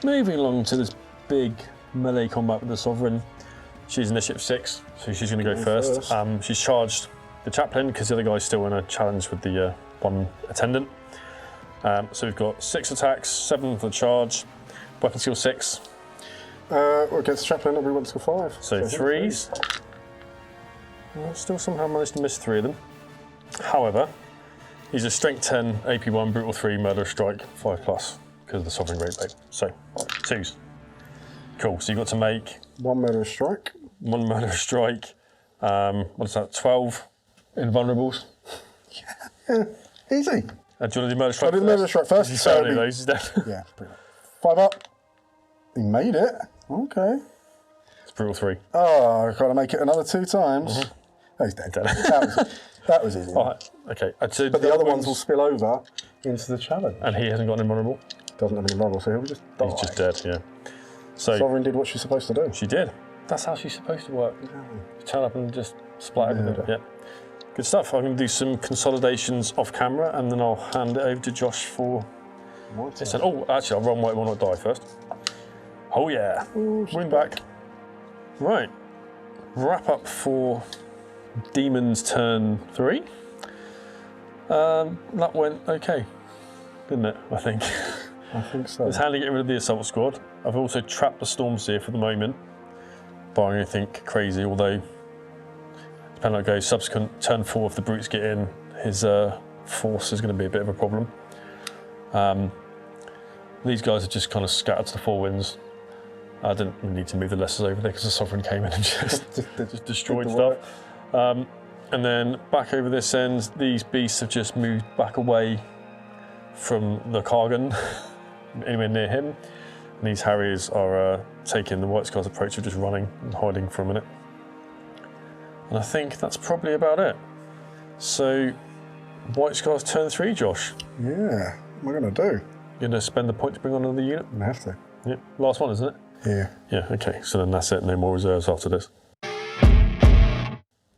Moving along to this big melee combat with the Sovereign. She's initiative 6, so she's going to go first. She's charged the chaplain because the other guy's still in a challenge with the one attendant. So we've got 6 attacks, 7 for the charge, weapon skill 6. Against the chaplain, it'll be weapon skill 5. So 3s. Still somehow managed to miss 3 of them. However, he's a strength 10, AP 1, brutal 3, murder strike 5+, because of the Sovereign Great Blade. So 2s. Cool, so you've got to make 1 murder strike. 1 murder strike. What is that, 12 invulnerables? Yeah, easy. Do you want to do murder strike? I'll do the murder strike first. He's so so those, he's dead. Yeah, pretty much. 5 up. He made it. Okay. It's brutal 3. Oh, I've got to make it another 2 times. Oh, he's dead. That was easy. All right, okay. But the other ones will spill over into the challenge. And he hasn't got an invulnerable? Doesn't have any model, so he'll just die. He's just dead, yeah. So Sovereign did what she's supposed to do. she did. That's how she's supposed to work. Turn up and just splat everything. Yeah. Good stuff. I'm going to do some consolidations off camera and then I'll hand it over to Josh for this. Oh, actually, I'll run white, will not die first. Oh, yeah. Win back. Right. Wrap up for Daemons turn 3. That went okay, didn't it? I think. I think so. It's handy getting rid of the assault squad. I've also trapped the Stormseer for the moment, barring anything crazy, although depending on how it goes, subsequent turn 4 if the brutes get in, his force is going to be a bit of a problem. These guys are just kind of scattered to the 4 winds. I didn't really need to move the lessers over there because the Sovereign came in and just destroyed stuff. And then back over this end, these beasts have just moved back away from the Kargan, anywhere near him. And these Harriers are taking the White Scars approach of just running and hiding for a minute. And I think that's probably about it. So, White Scars turn 3, Josh. Yeah, what am I going to do? You're going to spend the point to bring on another unit? I have to. Yeah, last one, isn't it? Yeah. Yeah, okay, so then that's it, no more reserves after this.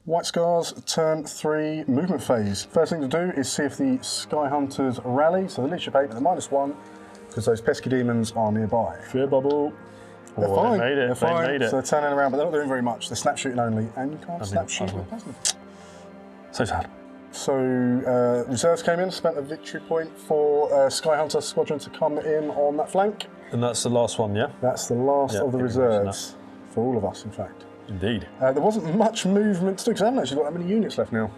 White Scars, turn 3, movement phase. First thing to do is see if the Sky Hunters rally, so the leadership 8 with a -1, because those pesky demons are nearby. Fear bubble. They're fine. They made it. They're fine. They made it. So they're turning around, but they're not doing very much. They're snap shooting only, and you can't snap shoot with plasma. So sad. So reserves came in, spent a victory point for Sky Hunter Squadron to come in on that flank. And that's the last one, yeah? That's the last of the I think we mentioned reserves for all of us, in fact. Indeed. There wasn't much movement to do because I haven't actually got that many units left now.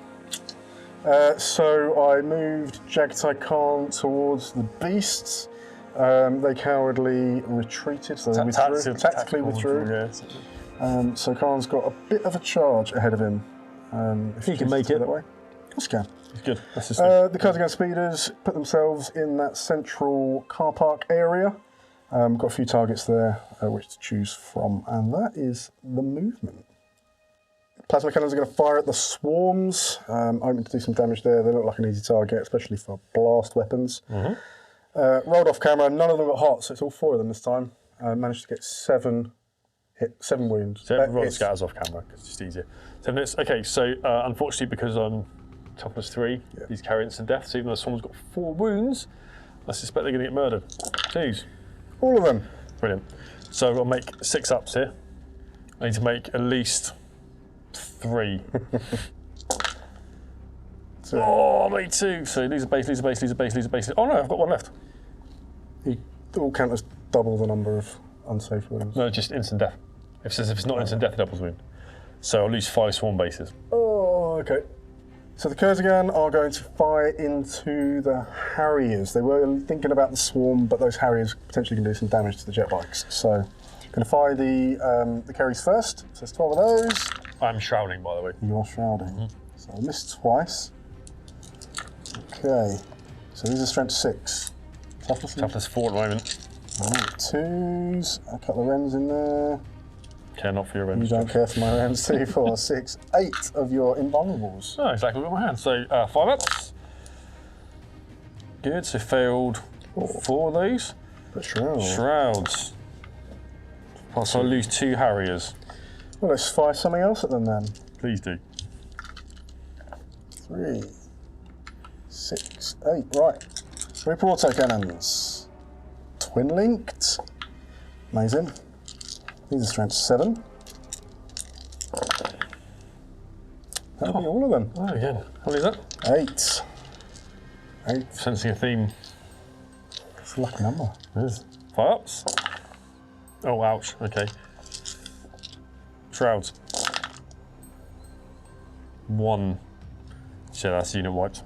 So I moved Jagatai Khan towards the beasts. They cowardly retreated, so they tactically withdrew. Yeah. So Khan's got a bit of a charge ahead of him. If he can make it that way. Of course he can. It's good. That's his the Kurgan speeders put themselves in that central car park area. Got a few targets there which to choose from, and that is the movement. Plasma cannons are going to fire at the swarms. I'm hoping to do some damage there. They look like an easy target, especially for blast weapons. Rolled off camera, none of them got hot, so it's all 4 of them this time. Managed to get 7 wounds. So everyone scatters off camera because it's just easier. 7 minutes. Okay, so unfortunately, because I'm toughness 3, these carry instant death. So even though someone's got 4 wounds, I suspect they're going to get murdered. 2s. All of them. Brilliant. So I'll make 6 ups here. I need to make at least 3. Oh, I made 2. So lose a base, lose a base, lose a base, lose a base. Oh no, I've got 1 left. You all count as double the number of unsafe wounds. No, just instant death. If it's not instant death, it doubles wound. So I'll lose 5 swarm bases. Oh, okay. So the Kurgan are going to fire into the Harriers. They were thinking about the swarm, but those Harriers potentially can do some damage to the jet bikes. So going to fire the Kerries first. So there's 12 of those. I'm shrouding, by the way. You're shrouding. So I missed twice. Okay. So these are strength 6. Toughness 4 at the moment. Right, 2s. A couple of Wrens in there. Care not for your Wrens. You don't care for my Wrens. 2, 4, 6, 8 of your invulnerables. Oh, exactly what my hand. So 5 ups. Good. So failed 4 of those. But shrouds. Shrouds. So I lose 2 Harriers. Well, let's fire something else at them then. Please do. 3, 6, 8. Right. 3 auto cannons. Twin linked. Amazing. These are strength 7. That'll be all of them. Oh, again. How many is that? 8. 8. Sensing a theme. It's a lucky number. It is. 5 ups. Oh, ouch. Okay. Shrouds. 1. So that's unit wiped.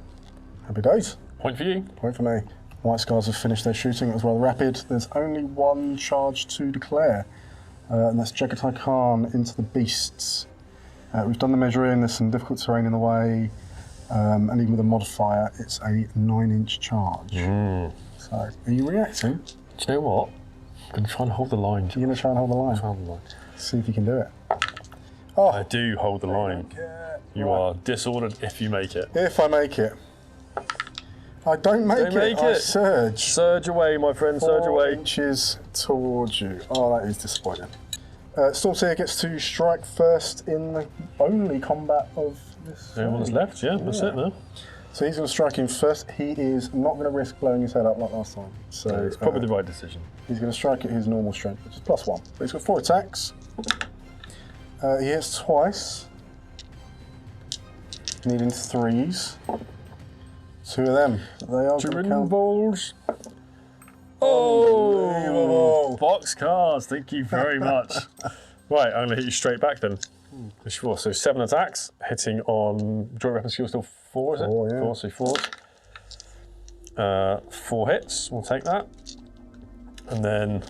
Happy days. Point for you. Point for me. White Scars have finished their shooting. It was rather rapid. There's only 1 charge to declare, and that's Jagatai Khan into the beasts. We've done the measuring. There's some difficult terrain in the way, and even with a modifier, it's a 9-inch charge. So, are you reacting? Do you know what? I'm going to try and hold the line. You're going to try and hold the line? Hold the line. See if you can do it. Oh, I do hold the line. You are disordered if you make it. If I make it. I don't make it. I surge. Surge away, my friend. Surge 4 away. inches towards you. Oh, that is disappointing. Stormseer gets to strike first in the only combat of this. The only one's left, yeah, that's it now. So he's going to strike him first. He is not going to risk blowing his head up like last time. So it's probably the right decision. He's going to strike at his normal strength, which is +1. But he's got 4 attacks. He hits twice. Needing 3s. 2 of them. They are Twin balls. Unbelievable. Boxcars, thank you very much. Right, I'm going to hit you straight back then. Sure, so 7 attacks, hitting on joint weapon skill still 4, is it? 4, yeah. 4, so 4. 4 hits, we'll take that. And then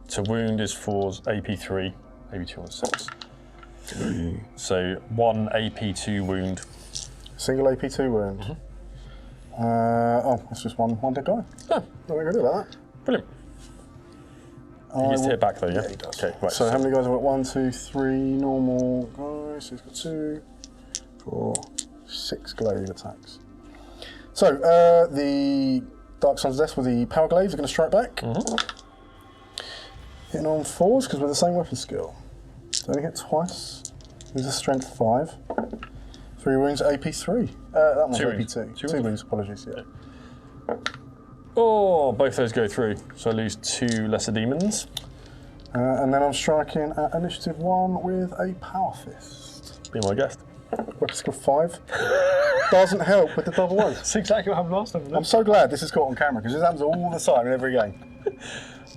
to wound is 4's AP3, AP2 on 6. So 1 AP2 wound. Single AP2 wound. Oh, it's just one dead guy. Oh, Nothing I can do about that. brilliant. He gets to hit back though, yeah? he does. Okay, right. So how many guys have got? 1, 2, 3 normal guys. So he's got 2, 4, 6 glaive attacks. So the Dark Sons of Death with the power glaives are going to strike back. Hitting on 4s because we're the same weapon skill. So only hit twice. He's a strength 5. 3 wounds, AP3. That one's 2 wounds. AP2. 2 wounds, apologies, yeah. Oh, both those go through. So I lose 2 lesser demons. And then I'm striking at initiative 1 with a power fist. Be my guest. Weapon skill 5. Doesn't help with the double ones. That's exactly what happened last time. I'm so glad this is caught on camera because this happens all the time in every game.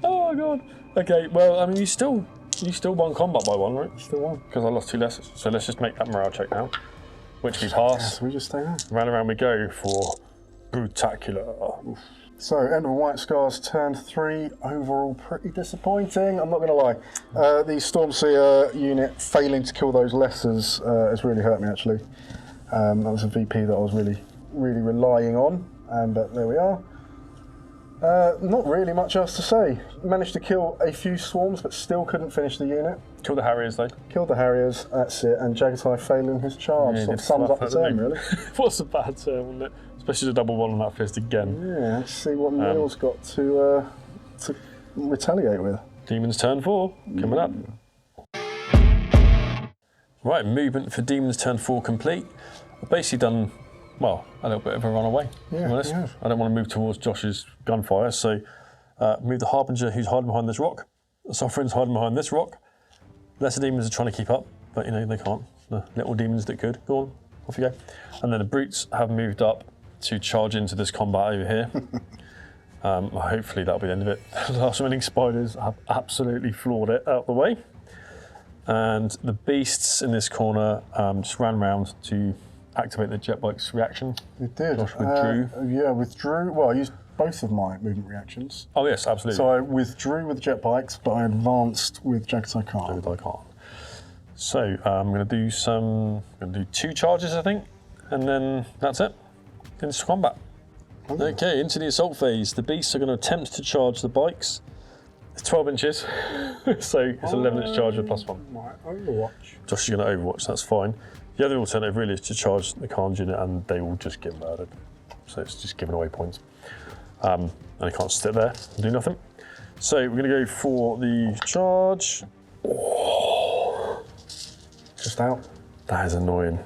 Oh god. Okay, well, I mean, you still won combat by 1, right? Still one. Because I lost 2 lessers. So let's just make that morale check now. Which we pass. Yes, we just stay there. Round and round we go for Brutacular. Oof. So, end of White Scars, turn 3. Overall, pretty disappointing, I'm not going to lie. The Stormseer unit failing to kill those lessers has really hurt me, actually. That was a VP that I was really relying on, but there we are. Not really much else to say. Managed to kill a few swarms, but still couldn't finish the unit. Kill the Harriers though. Killed the Harriers, that's it, and Jagatai failing his charge. Yeah, Sort of did sums up the fluff that, turn, didn't really. he? What's a bad turn, wasn't it? Especially the double 1 on that fist again. Yeah, let's see what Neil's got to retaliate with. Demons turn 4, coming up. Right, movement for Demons turn 4 complete. I've basically done, well, a little bit of a runaway. Yeah, to be honest. you have. I don't want to move towards Josh's gunfire, so move the Harbinger who's hiding behind this rock. The Sovereign's hiding behind this rock. Lesser demons are trying to keep up, but you know, they can't. The little demons that could. Go on, off you go. And then the brutes have moved up to charge into this combat over here. Hopefully that'll be the end of it. The last remaining spiders have absolutely floored it out the way. And the beasts in this corner just ran round to activate the jet bike's reaction. It did. Josh withdrew. Yeah, withdrew. Well, I used both of my movement reactions. Oh yes, absolutely. So I withdrew with the jet bikes, but I advanced with Jagatai Khan. I can't. So I'm going to do 2 charges, I think, and then that's it. Into combat. Okay, into the assault phase. The beasts are going to attempt to charge the bikes. It's 12 inches, so it's 11 inch charge with +1. Right, Overwatch. Josh is going to overwatch, that's fine. The other alternative really is to charge the Khan's unit and they will just get murdered. So it's just giving away points. And they can't sit there and do nothing. So we're going to go for the charge. Just out. That is annoying.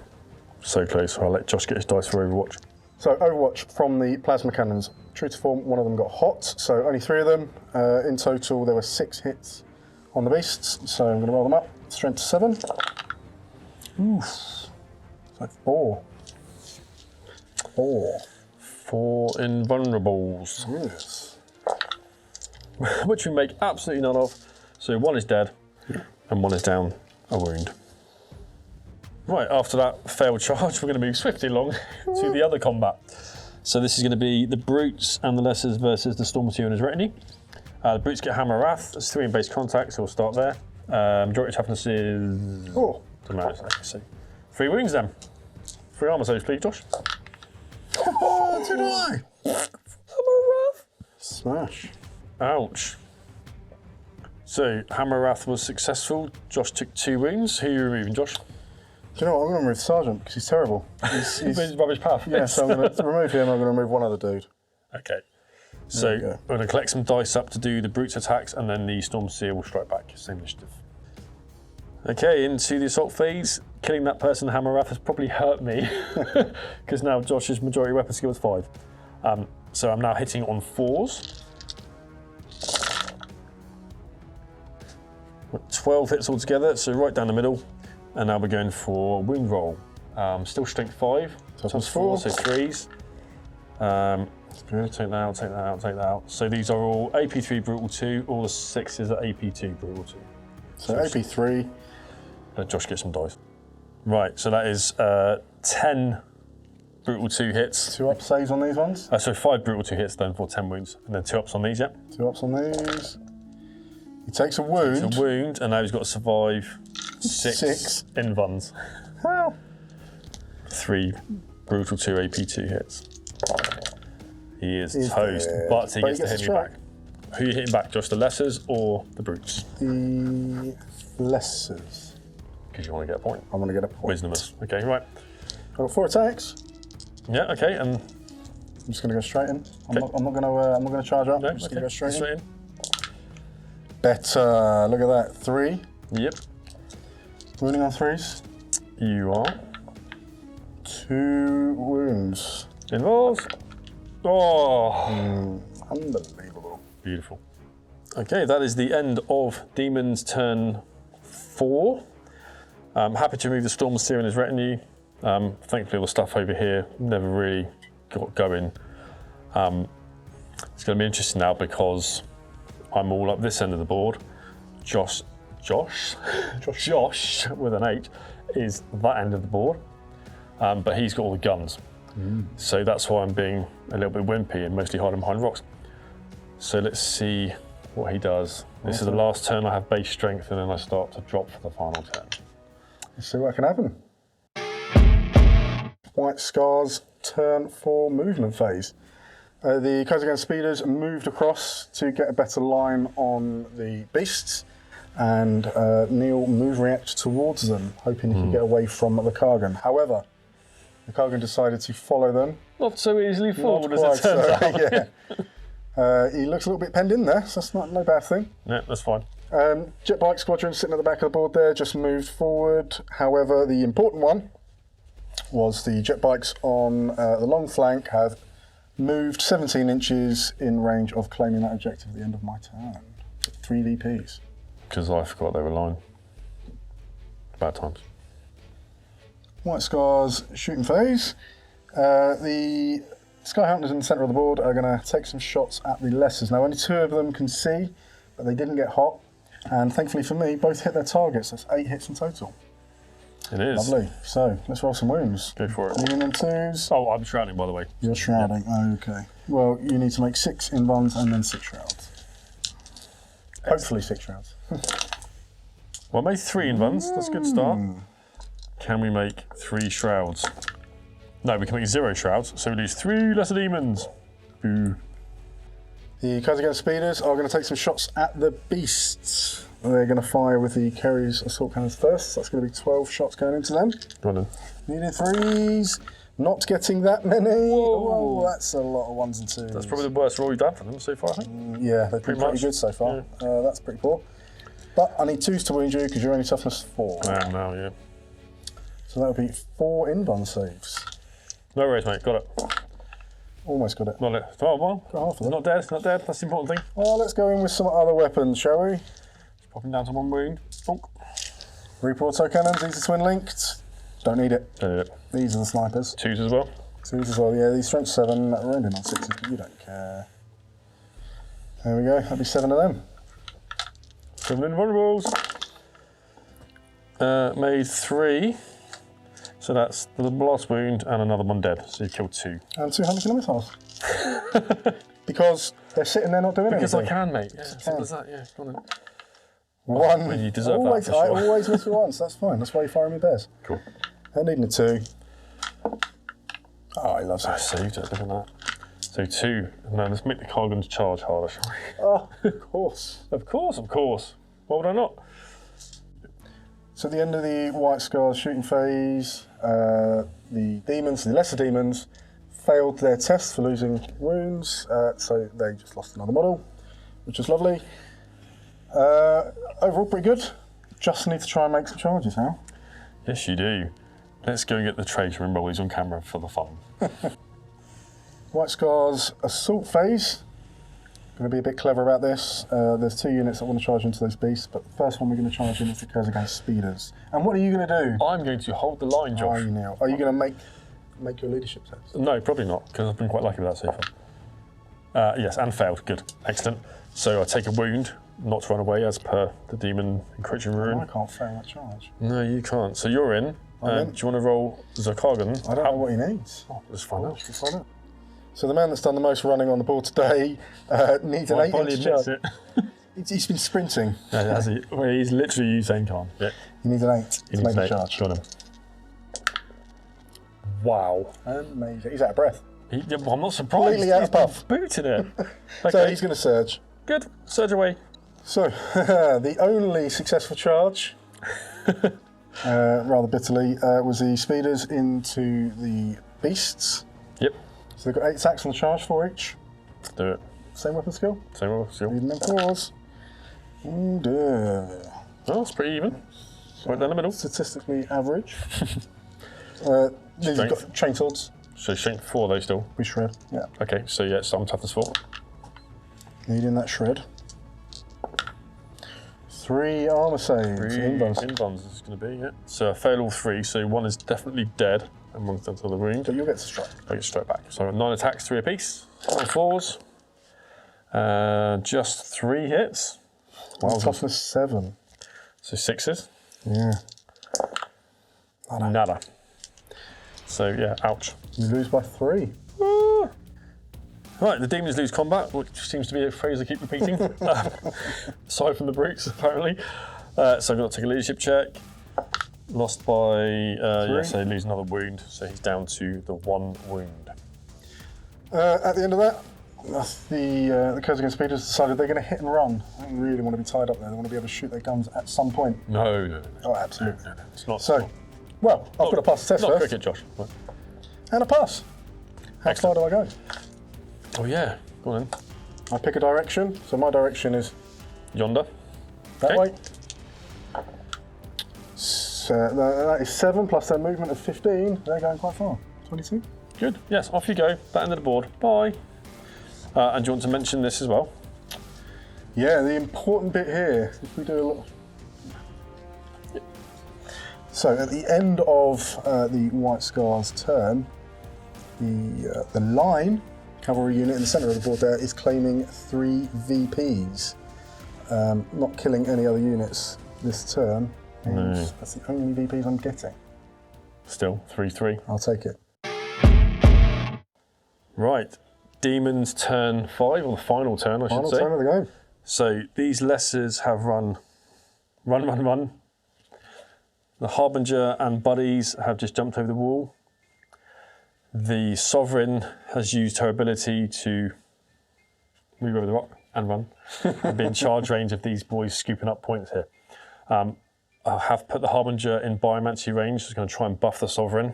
So close. I'll let Josh get his dice for Overwatch. So Overwatch from the plasma cannons. True to form, one of them got hot, so only 3 of them. In total, there were 6 hits on the beasts, so I'm going to roll them up. Strength 7. Oof. So 4. 4 invulnerables. Yes. Which we make absolutely none of. So 1 is dead, and 1 is down a wound. Right, after that failed charge, we're going to move swiftly along to the other combat. So this is going to be the Brutes and the Lessers versus the Stormseer and his retinue. The Brutes get Hammer Wrath. It's 3 in base contact, so we'll start there. Majority toughness is... 4. Doesn't matter, so 3 wounds then. 3 armor saves, please, Josh. Oh, too high. Hammer Wrath. Smash. Ouch. So Hammer Wrath was successful. Josh took 2 wounds. Who are you removing, Josh? Do you know what? I'm going to remove Sergeant because he's terrible. He's He's rubbish path. yeah, so I'm going to remove him. I'm going to remove one other dude. Okay. So you go. we're going to collect some dice up to do the brutes attacks, and then the Storm Seer will strike back. Same initiative. Okay, into the assault phase. Killing that person, Hammerwrath, has probably hurt me because now Josh's majority weapon skill is 5. So I'm now hitting on 4s. 12 hits altogether, so right down the middle. And now we're going for wound roll. Still strength 5, times 4, so 3s. Good. Take that out, take that out, take that out. So these are all AP3 brutal 2, all the 6s are AP2 brutal 2. So AP3. Let Josh get some dice. Right, so that is 10 brutal 2 hits. 2 up saves on these ones. So 5 brutal 2 hits then for 10 wounds, and then 2 ups on these, yeah? 2 ups on these. He takes a wound. Takes a wound, and now he's got to survive 6 invuns. How? 3 brutal 2 AP2 hits. He is He's toast, dead. but he gets to hit me strike. back. Who are you hitting back, Josh? The lessers or the brutes? The lessers. Because you want to get a point. I want to get a point. Wisdomers. Okay, right. I've got 4 attacks. Yeah, okay, and I'm just going to go straight in. I'm Okay. not going to charge up. no, I'm just okay, going to go straight in. in. Better. Look at that. 3. Yep, Wounding on 3s. you are. 2 wounds. Involves. Oh, Unbelievable. beautiful. Okay, that is the end of Demon's turn 4. I'm happy to remove the Storm Seer and his retinue. Thankfully, all the stuff over here never really got going. It's going to be interesting now because I'm all up this end of the board. Josh with an H is that end of the board, but he's got all the guns. So that's why I'm being a little bit wimpy and mostly hiding behind rocks. So let's see what he does. This is the last turn I have base strength, and then I start to drop for the final turn. Let's see what can happen. White Scars turn 4 movement phase. The Kozagan speeders moved across to get a better line on the beasts, and Neil react towards them, hoping he could get away from the Kargan. However, the Kargan decided to follow them. Not so easily fooled Not as it turns quite out. so, yeah. He looks a little bit penned in there, so that's no bad thing. Yeah, that's fine. Jet Bike Squadron sitting at the back of the board there, just moved forward. However, the important one was the jet bikes on the long flank have moved 17 inches in range of claiming that objective at the end of my turn. 3 VPs. Because I forgot they were lying. Bad times. White Scars shooting phase. The Skyhunters in the centre of the board are going to take some shots at the lessers. Now, only 2 of them can see, but they didn't get hot. And thankfully for me, both hit their targets. That's 8 hits in total. It is. Lovely. So, let's roll some wounds. Go for it. Moving in 2s. Oh, I'm shrouding, by the way. You're shrouding. Okay. Well, you need to make 6 inbounds and then 6 shrouds. Hopefully 6 shrouds. Well, I made 3 invuns. That's a good start. Can we make 3 shrouds? No, we can make 0 shrouds, so we lose 3 lesser demons. Boo. The Kozagan speeders are going to take some shots at the beasts. They're going to fire with the Kerry's assault cannons first. So that's going to be 12 shots going into them. Go on then. Needing 3s. Not getting that many. Whoa, that's a lot of 1s and 2s. That's probably the worst roll we've done for them so far, I think. Yeah, they've been pretty much. good so far. That's pretty poor. But I need 2s to wound you because you're only toughness 4. I am now, yeah. So that would be 4 inbound saves. No worries, mate. Got it. Almost got it. Not it. Oh, well. Got half of them. Not dead. Not dead. That's the important thing. Well, let's go in with some other weapons, shall we? Popping down to 1 wound. Bonk. Reaper auto cannons, these are twin linked. Don't need it. Don't need it. These are the snipers. 2s as well. 2s as well, yeah, these strength 7, rounding on 6s, but you don't care. There we go, that'll be 7 of them. 7 invulnerables. Made 3. So that's the last wound and another 1 dead. So you killed 2. And 2 Hunter Killer missiles. Because they're sitting there not doing Because anything. I can, mate. Yeah, simple as that. Yeah, go on then. 1. Well, you deserve always, that for sure. I always miss it once, that's fine. That's why you fire me bears. Cool. They're needing a 2. Oh, he loves I it. saved it. Look at that. So 2. Now let's make the Kargans charge harder, shall we? Oh, of course. Of course, of course. Why would I not? So at the end of the White Scars shooting phase, the demons, the lesser demons, failed their test for losing wounds, so they just lost another model, which is lovely. Overall, pretty good. Just need to try and make some charges now. Yes, you do. Let's go and get the traitor and roll these on camera for the fun. White Scar's assault phase. Going to be a bit clever about this. There's 2 units that want to charge into those beasts, but the first one we're going to charge in is the occurs against speeders. And what are you going to do? I'm going to hold the line, Josh. Are you going to make your leadership test? No, probably not, because I've been quite lucky with that so far. Yes, and failed. Good. Excellent. So I take a wound, not to run away, as per the demon encroaching rune. I can't fail that charge. No, you can't. So you're in. Do you want to roll Zarkargan? I don't know what he needs. Let's find out. Let's find out. So the man that's done the most running on the board today needs an 8-inch charge. He's been sprinting. Yeah, has he? Well, he's literally Usain Khan. Yeah. He needs an 8 to make the charge. Got him. Wow. Amazing. He's out of breath. I'm not surprised. Completely out of puff. Booted it. Okay. So he's going to surge. Good. Surge away. So the only successful charge, rather bitterly, was the speeders into the beasts. Yep. So they've got 8 attacks on the charge, 4 each. Let's do it. Same weapon skill. Same weapon skill. Leading them 4s. Oh, it's pretty even. Right down the middle. Statistically average. These have got chain swords. So strength 4 though still. We shred. Yeah. Okay, so yeah, it's toughness 4. Needing that shred. 3 armor saves. In bonus. In bonds is going to be, yeah. So I fail all 3, so 1 is definitely dead and 1's done to the wound. So you'll get to strike. I get straight back. So 9 attacks, 3 apiece. On 4s. Just 3 hits. Wow, toughness 7. So 6s. Yeah. Nada. So yeah, ouch. You lose by 3. Right, the demons lose combat, which seems to be a phrase I keep repeating. Aside from the brutes, apparently. So I've got to take a leadership check. Lost by, so lose another wound. So he's down to the 1 wound. At the end of that, the Curse Against Speeders decided they're going to hit and run. They don't really want to be tied up there. They want to be able to shoot their guns at some point. No. Oh, absolutely. No. It's not. So, well, I've got to pass the test not first. cricket, Josh. Right. And a pass. How far do I go? Oh yeah, go on then. I pick a direction. So my direction is Yonder. that way. So that is 7 plus their movement of 15. They're going quite far. 22. Good. Yes, off you go. That end of the board. Bye. And do you want to mention this as well? Yeah, the important bit here, if we do a little... So at the end of the White Scar's turn, the line cavalry unit in the centre of the board there is claiming 3 VPs, not killing any other units this turn. No. That's the only VPs I'm getting. Still 3-3. I'll take it. Right, Demons turn 5, or the final turn, I should say. Final turn of the game. So these lessers have run. The Harbinger and Buddies have just jumped over the wall. The Sovereign has used her ability to move over the rock and run and be in charge range of these boys scooping up points here. I have put the Harbinger in Biomancy range, so it's going to try and buff the Sovereign.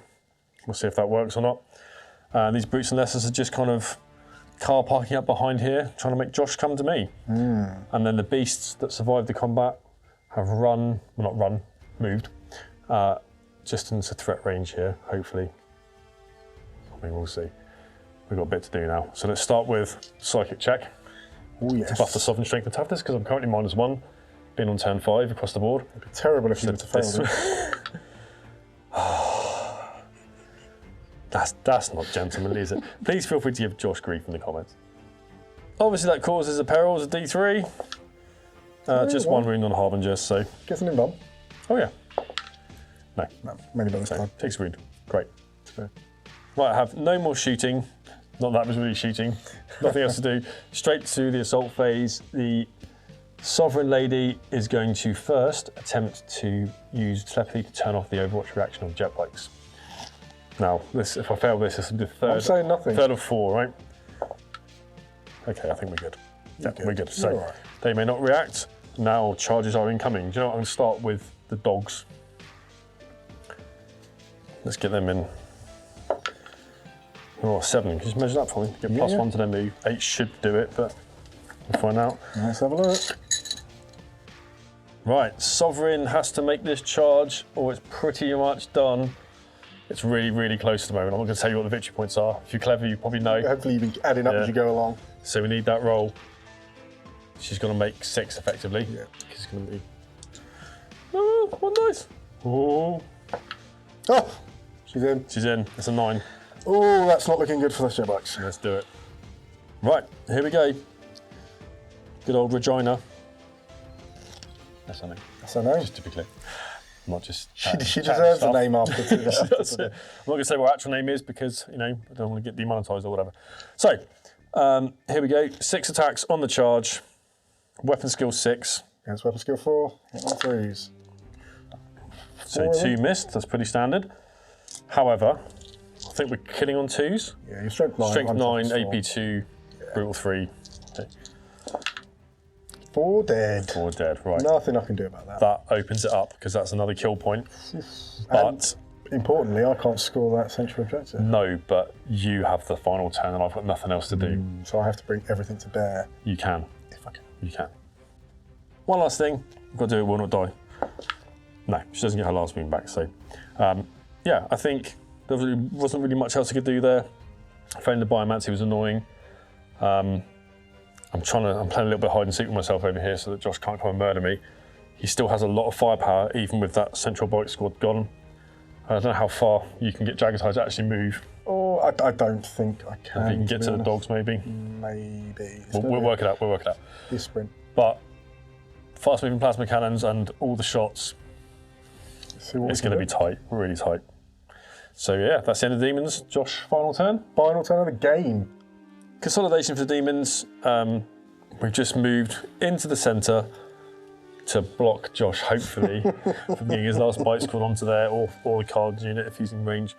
We'll see if that works or not. These Brutes and Lessers are just kind of car parking up behind here, trying to make Josh come to me. And then the Beasts that survived the combat have moved, just into threat range here, hopefully. I mean, we'll see. We've got a bit to do now. So let's start with Psychic check. Oh yes. To buff the Sovereign Strength and Toughness, because I'm currently -1, being on turn 5 across the board. It'd be terrible if you were to fail this. That's not gentlemanly, is it? Please feel free to give Josh grief in the comments. Obviously that causes a peril as a D3. Just 1 wound on Harbinger, so... Gets an invuln. Oh yeah. No. No, mainly bonus So, time. takes a wound. Great. Right, I have no more shooting. Not that was really shooting. Nothing else to do. Straight to the assault phase. The Sovereign Lady is going to first attempt to use telepathy to turn off the Overwatch reaction of jet bikes. Now, if I fail this will be the third. I'm saying nothing. Third of 4, right? Okay, I think we're good. Yeah, we're good. So right. They may not react. Now charges are incoming. Do you know what? I'm going to start with the dogs. Let's get them in. Oh, 7. Can you measure that for me? Get plus 1 to their move. 8 should do it, but we'll find out. Let's have a look. Right, Sovereign has to make this charge, or it's pretty much done. It's really, really close at the moment. I'm not going to tell you what the victory points are. If you're clever, you probably know. Hopefully you've been adding up as you go along. So we need that roll. She's going to make 6 effectively. Yeah. It's going to be... Oh, 1 dice. Oh. Oh, she's in. She's in. It's a 9. Oh, that's not looking good for those jet bikes. Let's do it. Right, here we go. Good old Regina. That's her name. That's her name. Just to be clear. Not just. She deserves a name after today. I'm not going to say what her actual name is because, you know, I don't want to get demonetised or whatever. So, here we go. 6 attacks on the charge. Weapon skill 6. Against weapon skill 4. Hit on 3s. So 2 missed. That's pretty standard. However, I think we're killing on 2s. Yeah, you're strength 9. Strength 9, AP 2, brutal 3. Okay. 4 dead. 4 dead, right. Nothing I can do about that. That opens it up because that's another kill point. But and importantly, I can't score that central objective. no, but you have the final turn and I've got nothing else to do. So I have to bring everything to bear. You can. If I can. You can. One last thing. I've got to do it, will not die. No, she doesn't get her last wound back. So, yeah, I think there wasn't really much else I could do there. I found the biomancy was annoying. I'm playing a little bit hide and seek with myself over here so that Josh can't come and murder me. He still has a lot of firepower, even with that central bike squad gone. I don't know how far you can get Jagatai to actually move. Oh, I don't think I can. If you can get to the dogs, maybe. Maybe. We'll work it out. We'll work it out. This sprint. But fast-moving plasma cannons and all the shots, it's going to be tight, really tight. So yeah, that's the end of the Demons. Josh, final turn? Final turn of the game. Consolidation for the Demons. We've just moved into the centre to block Josh, hopefully, from getting his last bite squad onto there, or the cards unit if he's in range.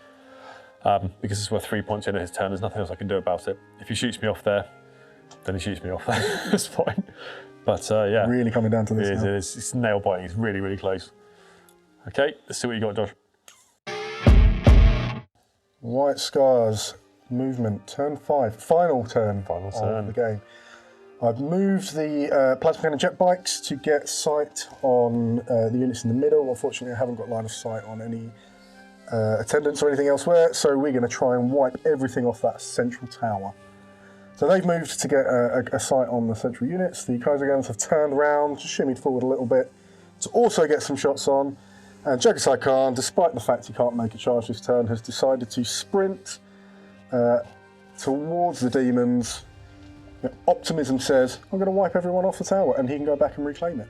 Because it's worth 3 points in his turn, there's nothing else I can do about it. If he shoots me off there, then he shoots me off there. That's fine. But yeah. Really coming down to this It now. is. It's nail biting. It's really, really close. Okay, let's see what you got, Josh. White Scars, movement, turn 5, final turn of the game. I've moved the plasma cannon jet bikes to get sight on the units in the middle. Unfortunately, I haven't got line of sight on any attendants or anything elsewhere, so we're going to try and wipe everything off that central tower. So they've moved to get a sight on the central units. The Kaiser guns have turned around, just shimmied forward a little bit to also get some shots on. And Jagatai Khan, despite the fact he can't make a charge this turn, has decided to sprint towards the Demons. Optimism says, I'm going to wipe everyone off the tower, and he can go back and reclaim it.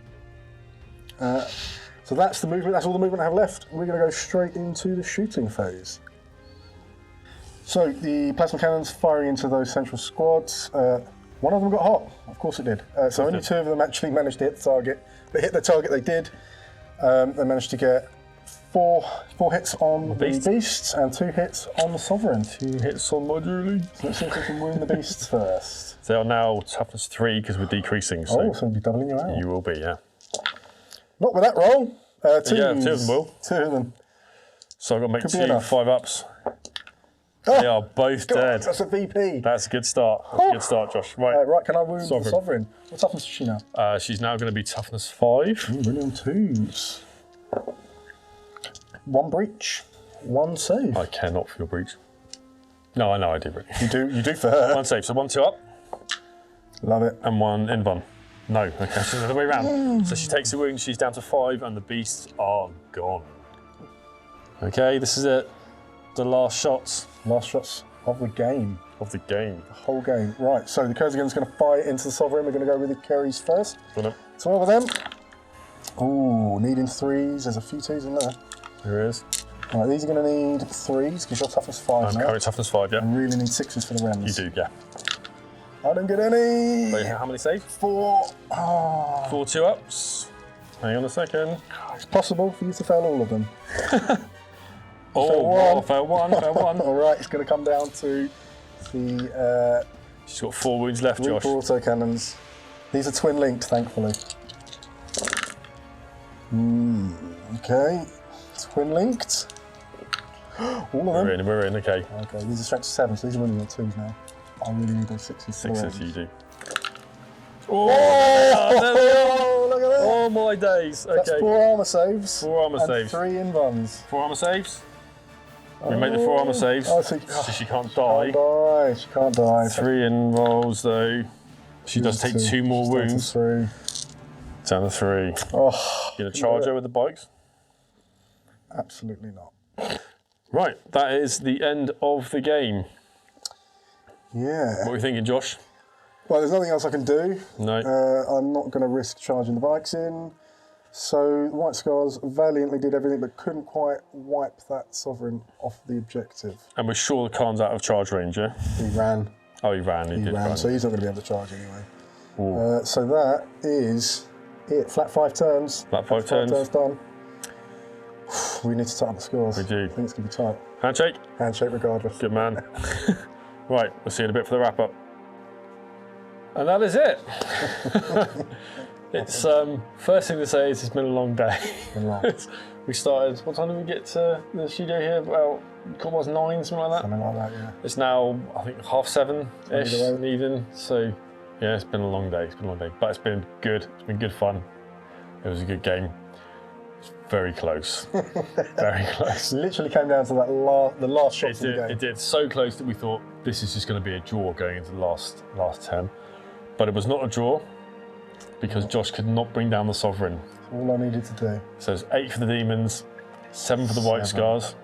So that's the movement, that's all the movement I have left. We're going to go straight into the shooting phase. So the plasma cannons firing into those central squads. One of them got hot, of course it did. So only 2 of them actually managed to hit the target. They hit the target they did. They managed to get 4 hits on the beasts and 2 hits on the Sovereign. 2 hits on my Julie. So let's see if we can wound the beasts first. They are now toughness 3 because we're decreasing. So so we'll be doubling your out. you will be, yeah. Not with that roll. 2 Yeah, 2 of them will. 2 of them. So I've got to make Could be 2 enough. 5-ups. Oh, They are both God, dead. that's a VP. That's a good start. That's a good start, Josh. Right. Right, can I wound the Sovereign. Sovereign? What toughness is she now? She's now going to be toughness 5. Brilliant 2s. 1 breach, 1 save. I care not for your breach. No, I know I do. Really. You do for her. 1 save. So 1 2 up Love it. and 1 in bun. No, okay, so the other way around. So she takes a wound, she's down to 5, and the beasts are gone. Okay, this is it. The last shots Last shots of the game. of the game. The whole game. Right, so the Kurzagan's going to fire into the Sovereign. We're going to go with the Kerrys first. Got it. 12 of them. Ooh, needing 3s. There's a few 2s in there. Here it is. Right, these are going to need 3s because you're toughness 5 I'm now. current toughness 5, yeah. And really need 6s for the You Rems. do, yeah. I don't get any. Wait, how many saves? 4. Oh, 4 2 ups. Hang on a second. it's possible for you to fail all of them. Oh, fail 1, fail 1. All right, it's going to come down to the She's got 4 wounds left, Josh. Reaper autocannons. These are twin linked, thankfully. Okay, twin linked. All of them? We're in, okay. Okay, these are stretched to 7, so these are running on 2s now. I really need those 6s. 6s you do. Oh, there we are. look at that. Oh my days. Okay. That's 4 armour saves. 4 armour and saves. 3 in-buns. 4 armour saves. We make the 4 armour saves. Oh, so she can't die. She can't die. 3 in rolls though. She does take 2 more wounds. Down Down to 3. Oh, You gonna charge her with the bikes? absolutely not. Right, that is the end of the game. Yeah. What are you thinking, Josh? Well, there's nothing else I can do. No. I'm not going to risk charging the bikes in. So the White Scars valiantly did everything but couldn't quite wipe that Sovereign off the objective. And we're sure the Khan's out of charge range, yeah? He ran. Oh, he ran. He did run. So he's not going to be able to charge anyway. So that is it. Flat 5 turns. Flat 5 turns. 5 turns done. We need to tighten the scores. We do. I think it's going to be tight. Handshake. Handshake regardless. Good man. Right, we'll see you in a bit for the wrap up. And that is it. It's first thing to say is it's been a long day. We started. What time did we get to the studio here? Well, it was 9, something like that. Something like that, yeah. It's now I think 7:30ish in the evening. So yeah, it's been a long day. But it's been good. It's been good fun. It was a good game. It's very close. Very close. Literally came down to that the last shot of the game. It did so close that we thought this is just going to be a draw going into the last 10. But it was not a draw because Josh could not bring down the Sovereign. All I needed to do. So it's 8 for the Demons, 7 for the White Scars.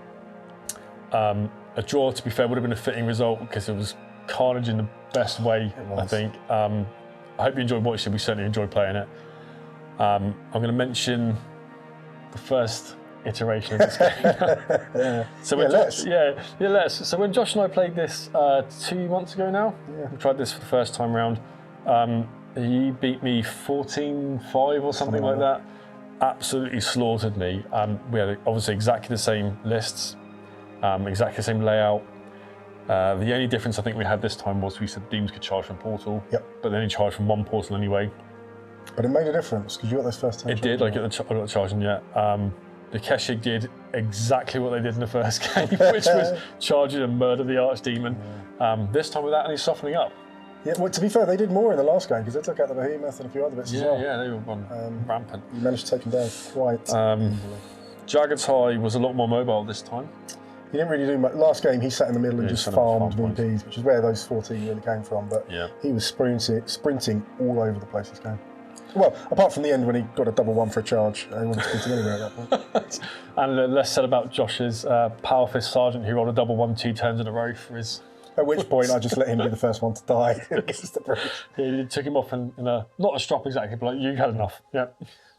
A draw, to be fair, would have been a fitting result because it was carnage in the best way, I think. I hope you enjoyed watching it. We certainly enjoyed playing it. I'm going to mention the first iteration of this game. So let's. So when Josh and I played this 2 months ago now, we tried this for the first time round. He beat me 14-5 or something like that. Absolutely slaughtered me. We had obviously exactly the same lists, exactly the same layout. The only difference I think we had this time was we said Demons could charge from portal, but they only charged from 1 portal anyway. But it made a difference because you got those first 10. It did. I got the charging yet. The Keshig did exactly what they did in the first game, which was charging and murder the Archdemon. This time without any softening up. Yeah, well, to be fair, they did more in the last game because they took out the Behemoth and a few other bits as well. Yeah, they were rampant. You managed to take them down quite easily. Jagatai was a lot more mobile this time. He didn't really do much. Last game, he sat in the middle and just farmed VPs, which is where those 14 really came from. But he was sprinting all over the place this game. Well, apart from the end when he got a double 1 for a charge, he wasn't sprinting anywhere at that point. And less said about Josh's Power Fist Sergeant who rolled a double 1 2 turns in a row for his... At which point I just let him be the first one to die against the bridge. He took him off in a, not a strop exactly, but like, you had enough. Yeah.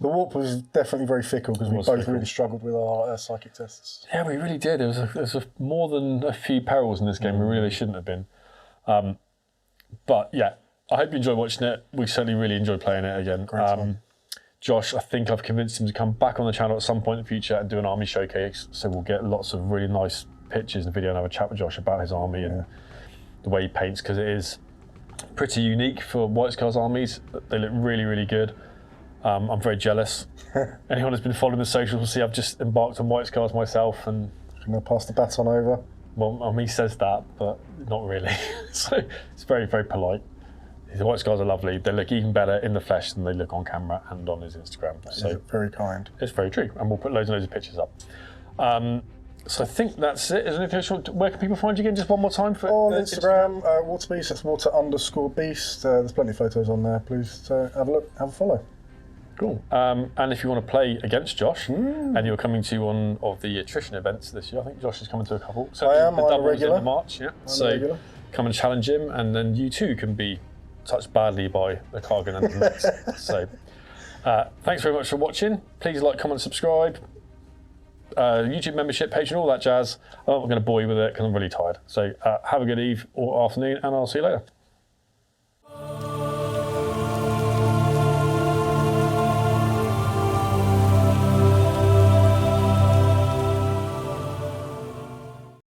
The warp was definitely very fickle because we both really struggled with our psychic tests. Yeah, we really did. There was more than a few perils in this game. We really shouldn't have been. But yeah, I hope you enjoyed watching it. We certainly really enjoyed playing it again. Josh, I think I've convinced him to come back on the channel at some point in the future and do an army showcase. So we'll get lots of really nice pictures and video and have a chat with Josh about his army and the way he paints, because it is pretty unique for White Scars armies. They look really, really good. I'm very jealous. Anyone who's been following the socials will see I've just embarked on White Scars myself, and I'm going to pass the baton over. Well, he says that, but not really. So it's very, very polite. The White Scars are lovely. They look even better in the flesh than they look on camera and on his Instagram. So very kind. It's very true, and we'll put loads and loads of pictures up. So I think that's it. Is there anything else? Where can people find you again? Just one more time for on Instagram, Waterbeast. That's water_beast. There's plenty of photos on there. Please have a look, have a follow. Cool. And if you want to play against Josh, and you're coming to one of the attrition events this year, I think Josh is coming to a couple. So I am. The I'm a regular. In March, yeah. So come and challenge him, and then you too can be touched badly by the Kargan and the Mets. So thanks very much for watching. Please like, comment, subscribe. YouTube membership, Patreon, all that jazz. I'm not going to bore you with it because I'm really tired. So have a good eve or afternoon, and I'll see you later.